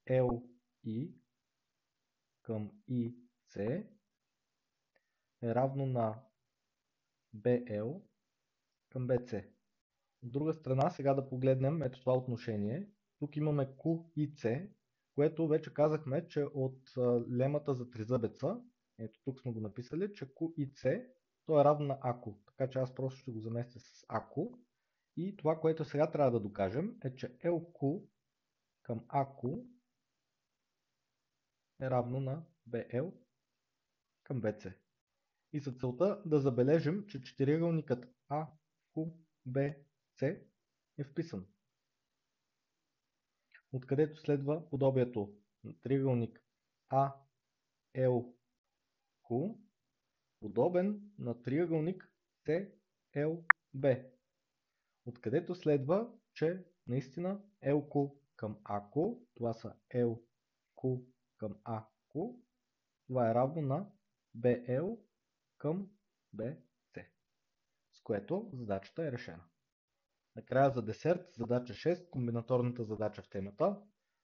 LI към IC е равно на BL към BC. От друга страна, сега да погледнем ето това отношение. Тук имаме Q и C, което вече казахме, че от лемата за тризъбеца, ето тук сме го написали, че Q и C, то е равно на AQ. Така че аз просто ще го заместя с AQ. И това, което сега трябва да докажем, е, че LQ към AQ е равно на BL към BC. И за целта да забележим, че четириъгълникът AQBC е вписан. Откъдето следва подобието на триъгълник ALQ, подобен на триъгълник CLB. Откъдето следва, че наистина LQ към AQ, това са LQ към AQ, това е равно на BL към BC, с което задачата е решена. Накрая за десерт, задача 6, комбинаторната задача в темата.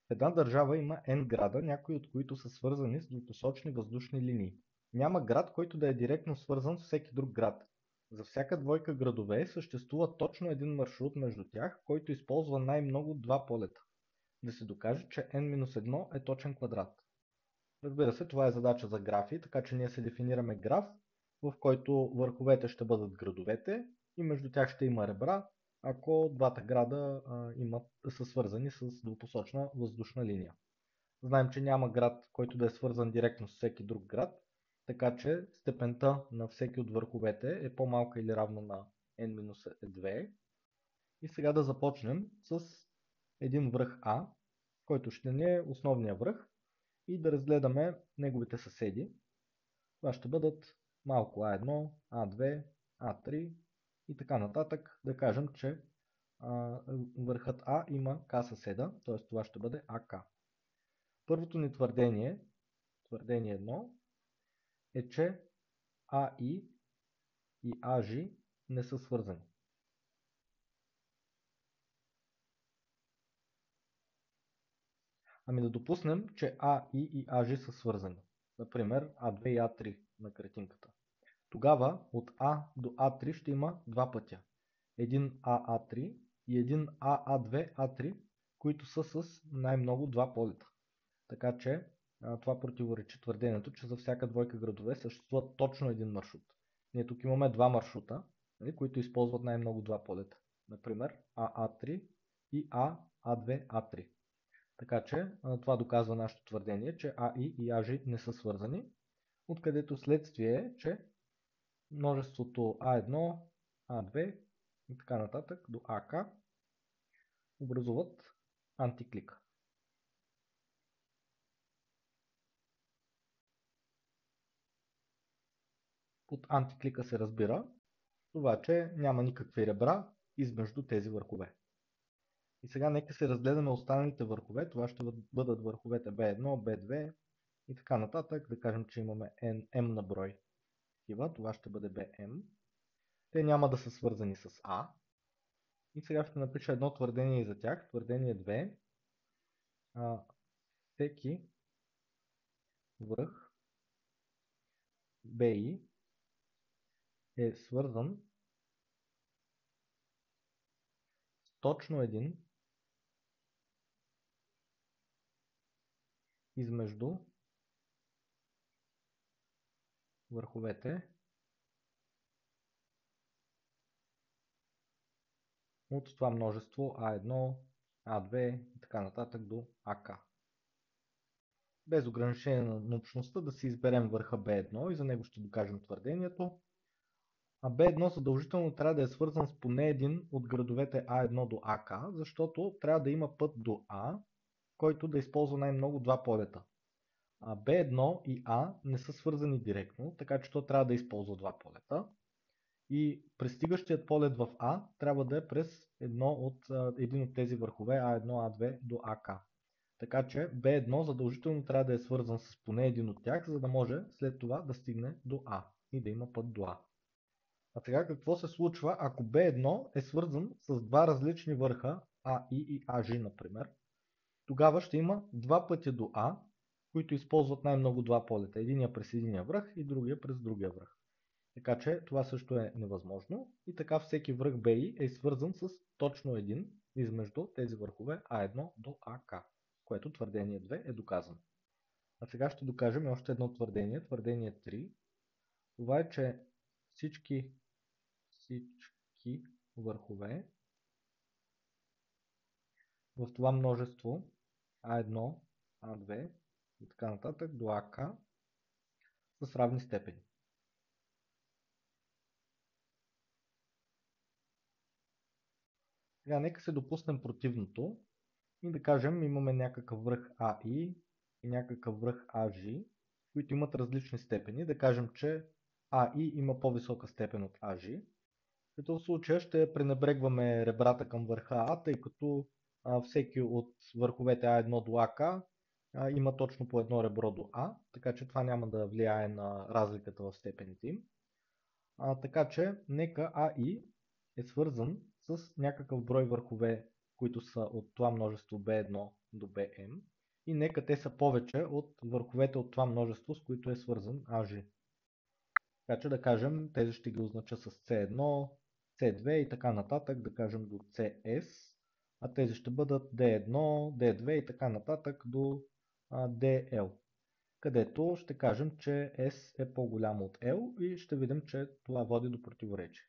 В една държава има N града, някои от които са свързани с двупосочни въздушни линии. Няма град, който да е директно свързан с всеки друг град. За всяка двойка градове съществува точно един маршрут между тях, който използва най-много два полета. Да се докаже, че n-1 е точен квадрат. Разбира се, това е задача за графи, така че ние се дефинираме граф, в който върховете ще бъдат градовете и между тях ще има ребра, ако двата града са свързани с двупосочна въздушна линия. Знаем, че няма град, който да е свързан директно с всеки друг град, така че степента на всеки от върховете е по-малка или равна на n-2. И сега да започнем с един връх А, който ще ни е основния връх, и да разгледаме неговите съседи. Това ще бъдат малко А1, А2, А3 и така нататък. Да кажем, че върхът А има К съседа, т.е. това ще бъде АК. Първото ни твърдение 1, е, че АИ и АЖ не са свързани. Ами да допуснем, че АИ и АЖ са свързани. Например, А2 и А3 на картинката. Тогава от А до А3 ще има два пътя. Един АА3 и един АА2 А3, които са с най-много два полета. Така че това противоречи твърдението, че за всяка двойка градове съществува точно един маршрут. Ние тук имаме два маршрута, нали, които използват най-много два полета. Например АА3 и АА2 А3. Така че това доказва нашето твърдение, че АИ и АЖ не са свързани, откъдето следствие е, че множеството А1, А2 и така нататък до АК образуват антиклик. Под антиклика се разбира това, че няма никакви ребра измежду тези върхове. И сега нека се разгледаме останалите върхове. Това ще бъдат върховете B1, B2 и така нататък. Да кажем, че имаме M на брой такива. Това ще бъде BM. Те няма да са свързани с А. И сега ще напиша едно твърдение и за тях. Твърдение 2. Всеки връх BI е свързан с точно един измежду върховете от това множество А1, А2 и така нататък до АК. Без ограничение на научността да си изберем върха B1 и за него ще докажем твърдението. А B1 задължително трябва да е свързан с поне един от градовете А1 до АК, защото трябва да има път до А, който да използва най-много два полета. А B1 и А не са свързани директно, така че то трябва да използва два полета. И пристигащият полет в А трябва да е през един от тези върхове А1, А2 до АК. Така че B1 задължително трябва да е свързан с поне един от тях, за да може след това да стигне до А и да има път до А. А сега какво се случва, ако B1 е свързан с два различни върха, АИ и АЖ, например? Тогава ще има два пътя до А, които използват най-много два полета. Единия през единия връх и другия през другия връх. Така че това също е невъзможно и така всеки връх BI е свързан с точно един измежду тези върхове А1 до АК, което твърдение 2 е доказано. А сега ще докажем още едно твърдение, твърдение 3. Това е, че всички върхове в това множество А1, А2 и така нататък до АК са с равни степени. Сега нека се допуснем противното и да кажем имаме някакъв връх АИ и някакъв връх АЖ, които имат различни степени. Да кажем, че АИ има по-висока степен от АЖ. Като в случая ще пренебрегваме ребрата към върха А, тъй като всеки от върховете А1 до АК има точно по едно ребро до А, така че това няма да влияе на разликата в степените им. Така че нека АИ е свързан с някакъв брой върхове, които са от това множество B1 до BM и нека те са повече от върховете от това множество, с които е свързан AG. Така че да кажем, тези ще ги означа с C1, C2 и така нататък, да кажем до CS, а тези ще бъдат D1, D2 и така нататък до DL, където ще кажем, че S е по-голямо от L и ще видим, че това води до противоречие.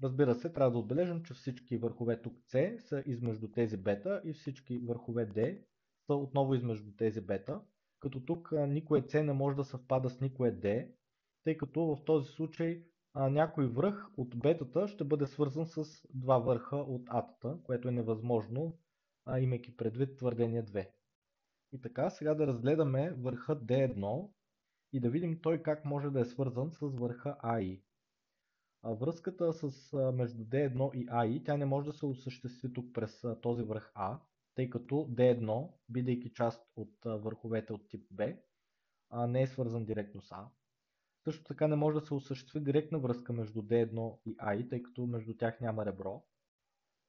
Разбира се, трябва да отбележим, че всички върхове тук C са измежду тези бета и всички върхове D са отново измежду тези бета, като тук никое C не може да съвпада с никое D, тъй като в този случай някой връх от бетата ще бъде свързан с два върха от атата, което е невъзможно, имайки предвид твърдение 2. И така, сега да разгледаме върха D1 и да видим той как може да е свързан с върха AI. Връзката между D1 и AI, тя не може да се осъществи тук през този връх А, тъй като D1, бидейки част от върховете от тип B, не е свързан директно с A. Също така не може да се осъществи директна връзка между D1 и AI, тъй като между тях няма ребро.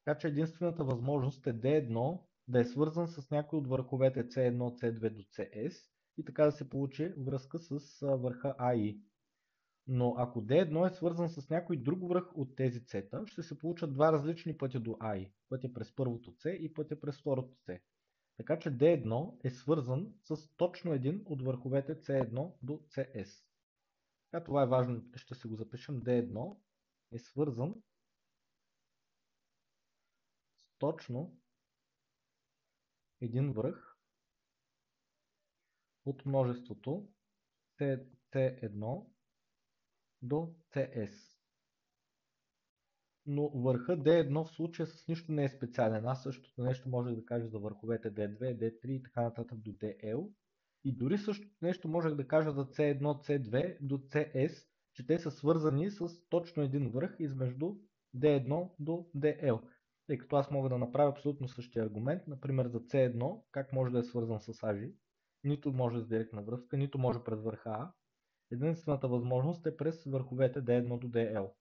Така че единствената възможност е D1 да е свързан с някой от върховете C1, C2 до CS и така да се получи връзка с върха AI. Но ако D1 е свързан с някой друг връх от тези C, ще се получат два различни пътя до AI. Пътя през първото C и пътя през второто C. Така че D1 е свързан с точно един от върховете C1 до CS. Така, това е важно, ще се го запишем. D1 е свързан с точно един връх от множеството C1 до CS. Но върха D1 в случая с нищо не е специален. Аз същото нещо може да кажа за върховете D2, D3 и така нататък до DL. И дори същото нещо можех да кажа за C1, C2 до CS, че те са свързани с точно един връх измежду D1 до DL. Тъй като аз мога да направя абсолютно същия аргумент, например за C1, как може да е свързан с AG. Нито може с директна връзка, нито може през върха A. Единствената възможност е през върховете D1 до DL.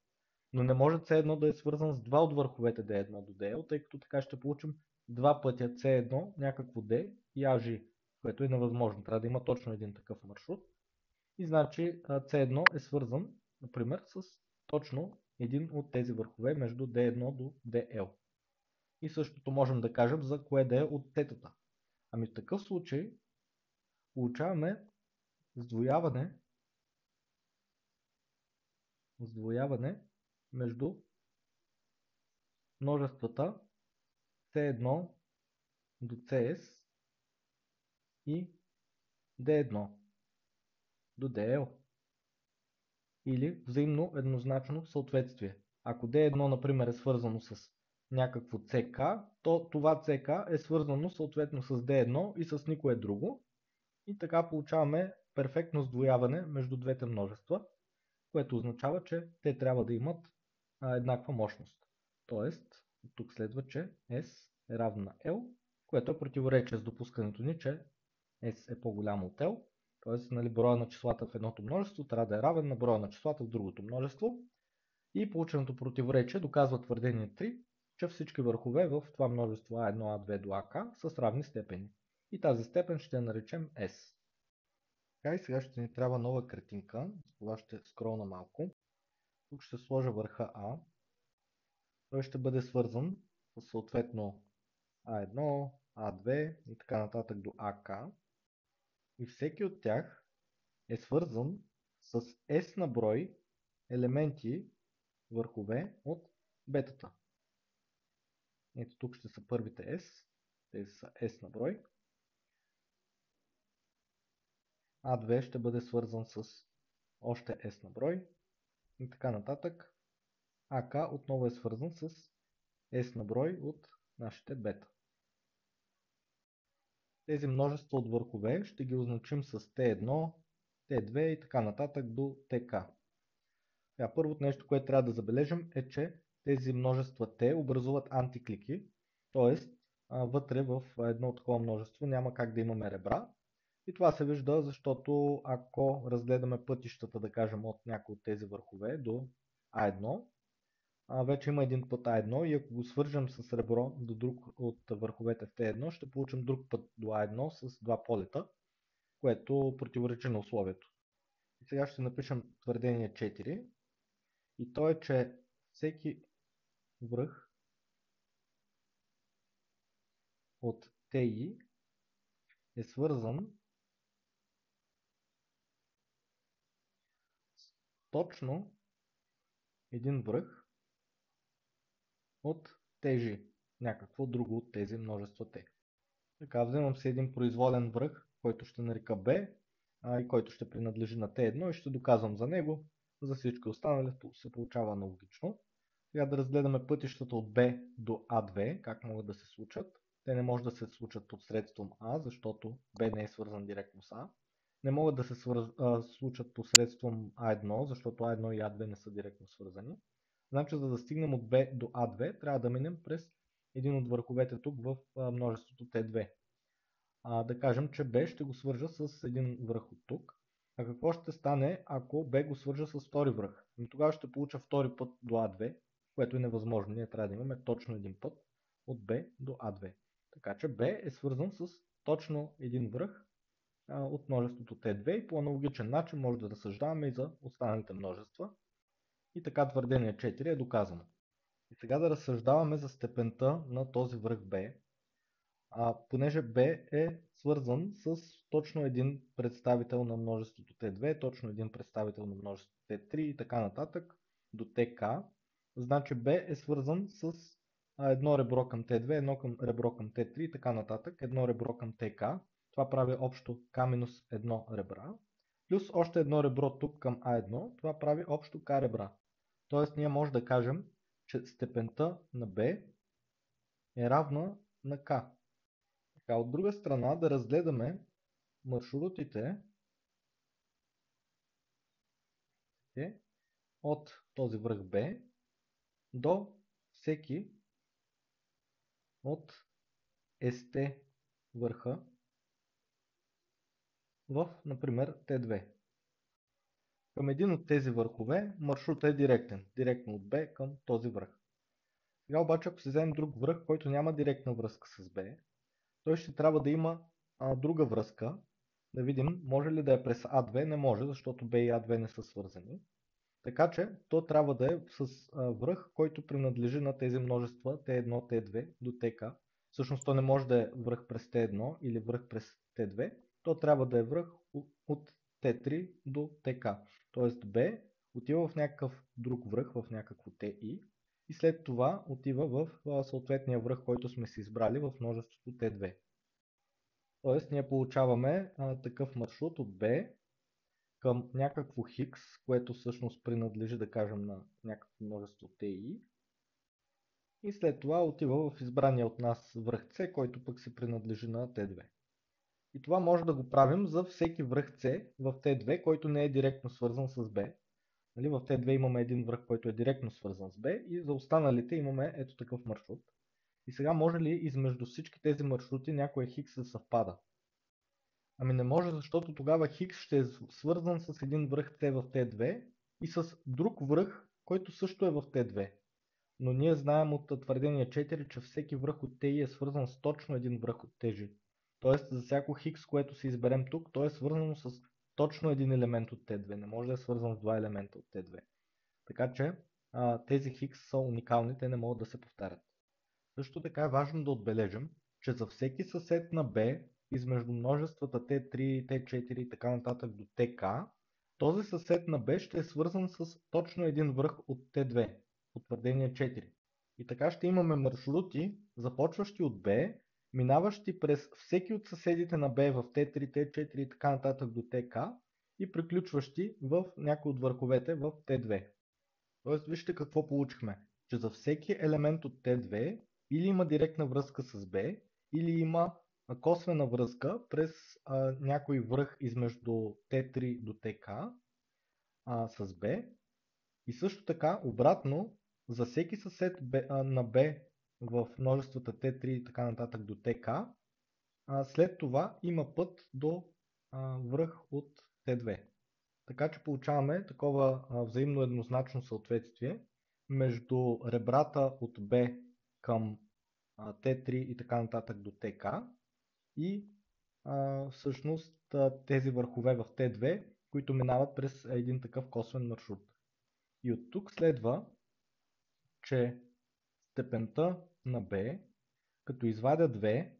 Но не може C1 да е свързан с два от върховете D1 до DL, тъй като така ще получим два пътя C1, някакво D и AG, което е невъзможно. Трябва да има точно един такъв маршрут. И значи C1 е свързан, например, с точно един от тези върхове между D1 до DL. И същото можем да кажем за кое да е от тетата. Ами в такъв случай получаваме сдвояване между множествата C1 до CS и D1 до DL. Или взаимно еднозначно съответствие. Ако D1, например, е свързано с някакво CK, то това CK е свързано съответно с D1 и с никое друго. И така получаваме перфектно сдвояване между двете множества, което означава, че те трябва да имат еднаква мощност. Тоест, тук следва, че S е равно на L, което е противоречие с допускането ни, че S е по-голямо от L. Т.е. нали, броя на числата в едното множество трябва да е равен на броя на числата в другото множество. И полученото противоречие доказва твърдение 3, че всички върхове в това множество A1, A2 до AK са с равни степени. И тази степен ще я наречем S. Така и сега ще ни трябва нова картинка. Това ще скролна малко. Тук ще сложа върха А. Той ще бъде свързан с съответно А1, А2 и така нататък до АК. И всеки от тях е свързан с S на брой елементи върхове от бетата. Ето тук ще са първите S. Тези са S на брой. А2 ще бъде свързан с още S на брой и така нататък. АК отново е свързан с S на брой от нашите бета. Тези множества от върхове ще ги означим с T1, T2 и така нататък до TK. Първото нещо, което трябва да забележим е, че тези множества T образуват антиклики, т.е. вътре в едно такова множество няма как да имаме ребра. И това се вижда, защото ако разгледаме пътищата, да кажем, от някои от тези върхове до A1, вече има един път А1 и ако го свържем с ребро до друг от върховете в Т1, ще получим друг път до А1 с два полета, което противоречи на условието. И сега ще напишем твърдение 4 и то е, че всеки връх от ТИ е свързан с точно един връх от ТЖ, някакво друго от тези множества Т. Така, вземам си един произволен връх, който ще нарека B и който ще принадлежи на T1 и ще доказвам за него. За всички останали се получава аналогично. Сега да разгледаме пътищата от B до A2, как могат да се случат. Те не могат да се случат посредством A, защото B не е свързан директно с A. Не могат да се случат посредством A1, защото A1 и A2 не са директно свързани. Значи, за да стигнем от B до A2, трябва да минем през един от върховете тук в множеството T2. Да кажем, че B ще го свържа с един връх от тук. А какво ще стане, ако B го свържа с втори връх? Тогава ще получа втори път до A2, което е невъзможно. Ние трябва да имаме точно един път от B до A2. Така че B е свързан с точно един връх от множеството T2 и по аналогичен начин може да разсъждаваме и за останалите множества. И така твърдение 4 е доказано. И сега да разсъждаваме за степента на този връх B. Понеже B е свързан с точно един представител на множеството T2, точно един представител на множеството T3 и така нататък до TK, значи B е свързан с едно ребро към T2, едно ребро към T3 и така нататък, едно ребро към TK. Това прави общо K-1 ребра, плюс още едно ребро тук към A1, това прави общо K ребра. Тоест ние може да кажем, че степента на B е равна на K. Така, от друга страна да разгледаме маршрутите от този връх B до всеки от ST върха в, например, T2. Към един от тези върхове маршрутът е директен, директно от B към този връх. Сега обаче, ако си вземем друг връх, който няма директна връзка с B, той ще трябва да има друга връзка. Да видим, може ли да е през A2, не може, защото B и A2 не са свързани. Така че то трябва да е с връх, който принадлежи на тези множества T1, T2 до TK. Всъщност то не може да е връх през T1 или връх през T2, то трябва да е връх от T3 до TK. Тоест B отива в някакъв друг връх, в някакво TI и след това отива в съответния връх, който сме си избрали в множеството T2. Тоест ние получаваме такъв маршрут от B към някакво хикс, което всъщност принадлежи, да кажем, на някакво множество TI. И след това отива в избрания от нас връх C, който пък се принадлежи на T2. И това може да го правим за всеки връх C в T2, който не е директно свързан с B. Нали, в T2 имаме един връх, който е директно свързан с B и за останалите имаме ето такъв маршрут. И сега може ли измежду всички тези маршрути някоя хикс да съвпада? Ами не може, защото тогава Хикс ще е свързан с един връх С в Т2 и с друг връх, който също е в Т2. Но ние знаем от твърдение 4, че всеки връх от ТИ е свързан с точно един връх от ТЖ. Тоест за всяко Хикс, което си изберем тук, то е свързано с точно един елемент от Т2. Не може да е свързан с два елемента от Т2. Така че тези Хикс са уникални, те не могат да се повтарят. Също така е важно да отбележим, че за всеки съсед на B измежду множествата T3, T4 и така нататък до TK, този съсед на B ще е свързан с точно един връх от T2, потвърдение 4. И така ще имаме маршрути, започващи от B, минаващи през всеки от съседите на B в T3, T4 и така нататък до TK и приключващи в някои от върховете в T2. Тоест вижте какво получихме, че за всеки елемент от T2 или има директна връзка с B, или има косвена връзка през някой връх измежду T3 до TK с B. И също така, обратно, за всеки съсед на B в множествата T3 и така нататък до TK, след това има път до връх от T2. Така че получаваме такова взаимно еднозначно съответствие между ребрата от B към T3 и така нататък до TK и всъщност тези върхове в T2, които минават през един такъв косвен маршрут. И от тук следва, че степента на B, като извадя 2,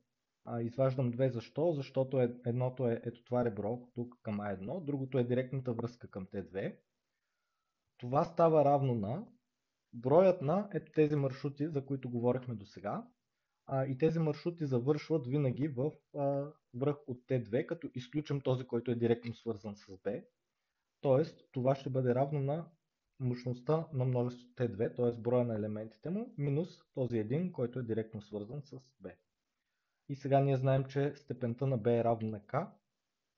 изваждам 2 защо? Защото едното е ето това ребро тук към A1, другото е директната връзка към T2. Това става равно на броят на ето тези маршрути, за които говорихме до сега. И тези маршрути завършват винаги в връх от T2, като изключим този, който е директно свързан с B. Тоест, това ще бъде равно на мощността на множеството T2, т.е. броя на елементите му, минус този един, който е директно свързан с B. И сега ние знаем, че степента на B е равна на K.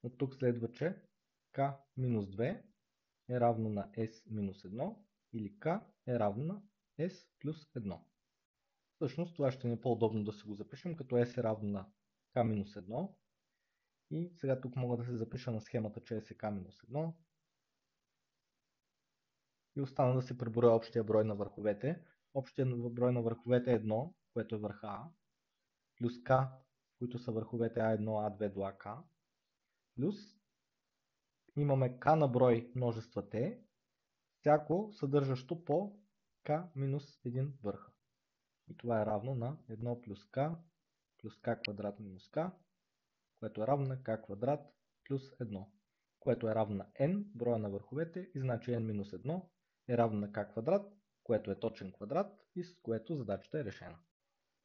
От тук следва, че K минус 2 е равно на S минус 1 или K е равно на S плюс 1. Всъщност това ще ни е по-удобно да си го запишем, като S е равно на K-1. И сега тук мога да се запиша на схемата, че S е K-1. И остана да се преброя общия брой на върховете. Общият брой на върховете е 1, което е върха А, плюс K, които са върховете А1, А2 до АК, плюс имаме K на брой множества T, всяко съдържащо по K-1 върха. И това е равно на 1 плюс K квадрат минус K, което е равно на K квадрат плюс 1, което е равно на n, броя на върховете, и значи n-1 е равно на K квадрат, което е точен квадрат и с което задачата е решена.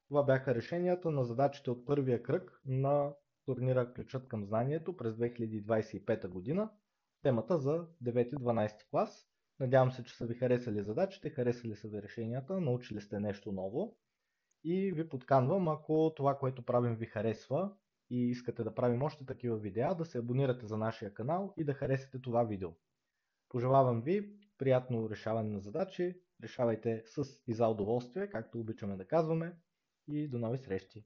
Това бяха решенията на задачите от първия кръг на турнира Ключът към знанието през 2025 година. Темата за 9-12 клас. Надявам се, че са ви харесали задачите, харесали са ви решенията, научили сте нещо ново. И ви подканвам, ако това, което правим, ви харесва и искате да правим още такива видеа, да се абонирате за нашия канал и да харесате това видео. Пожелавам ви приятно решаване на задачи, решавайте с и за удоволствие, както обичаме да казваме, и до нови срещи!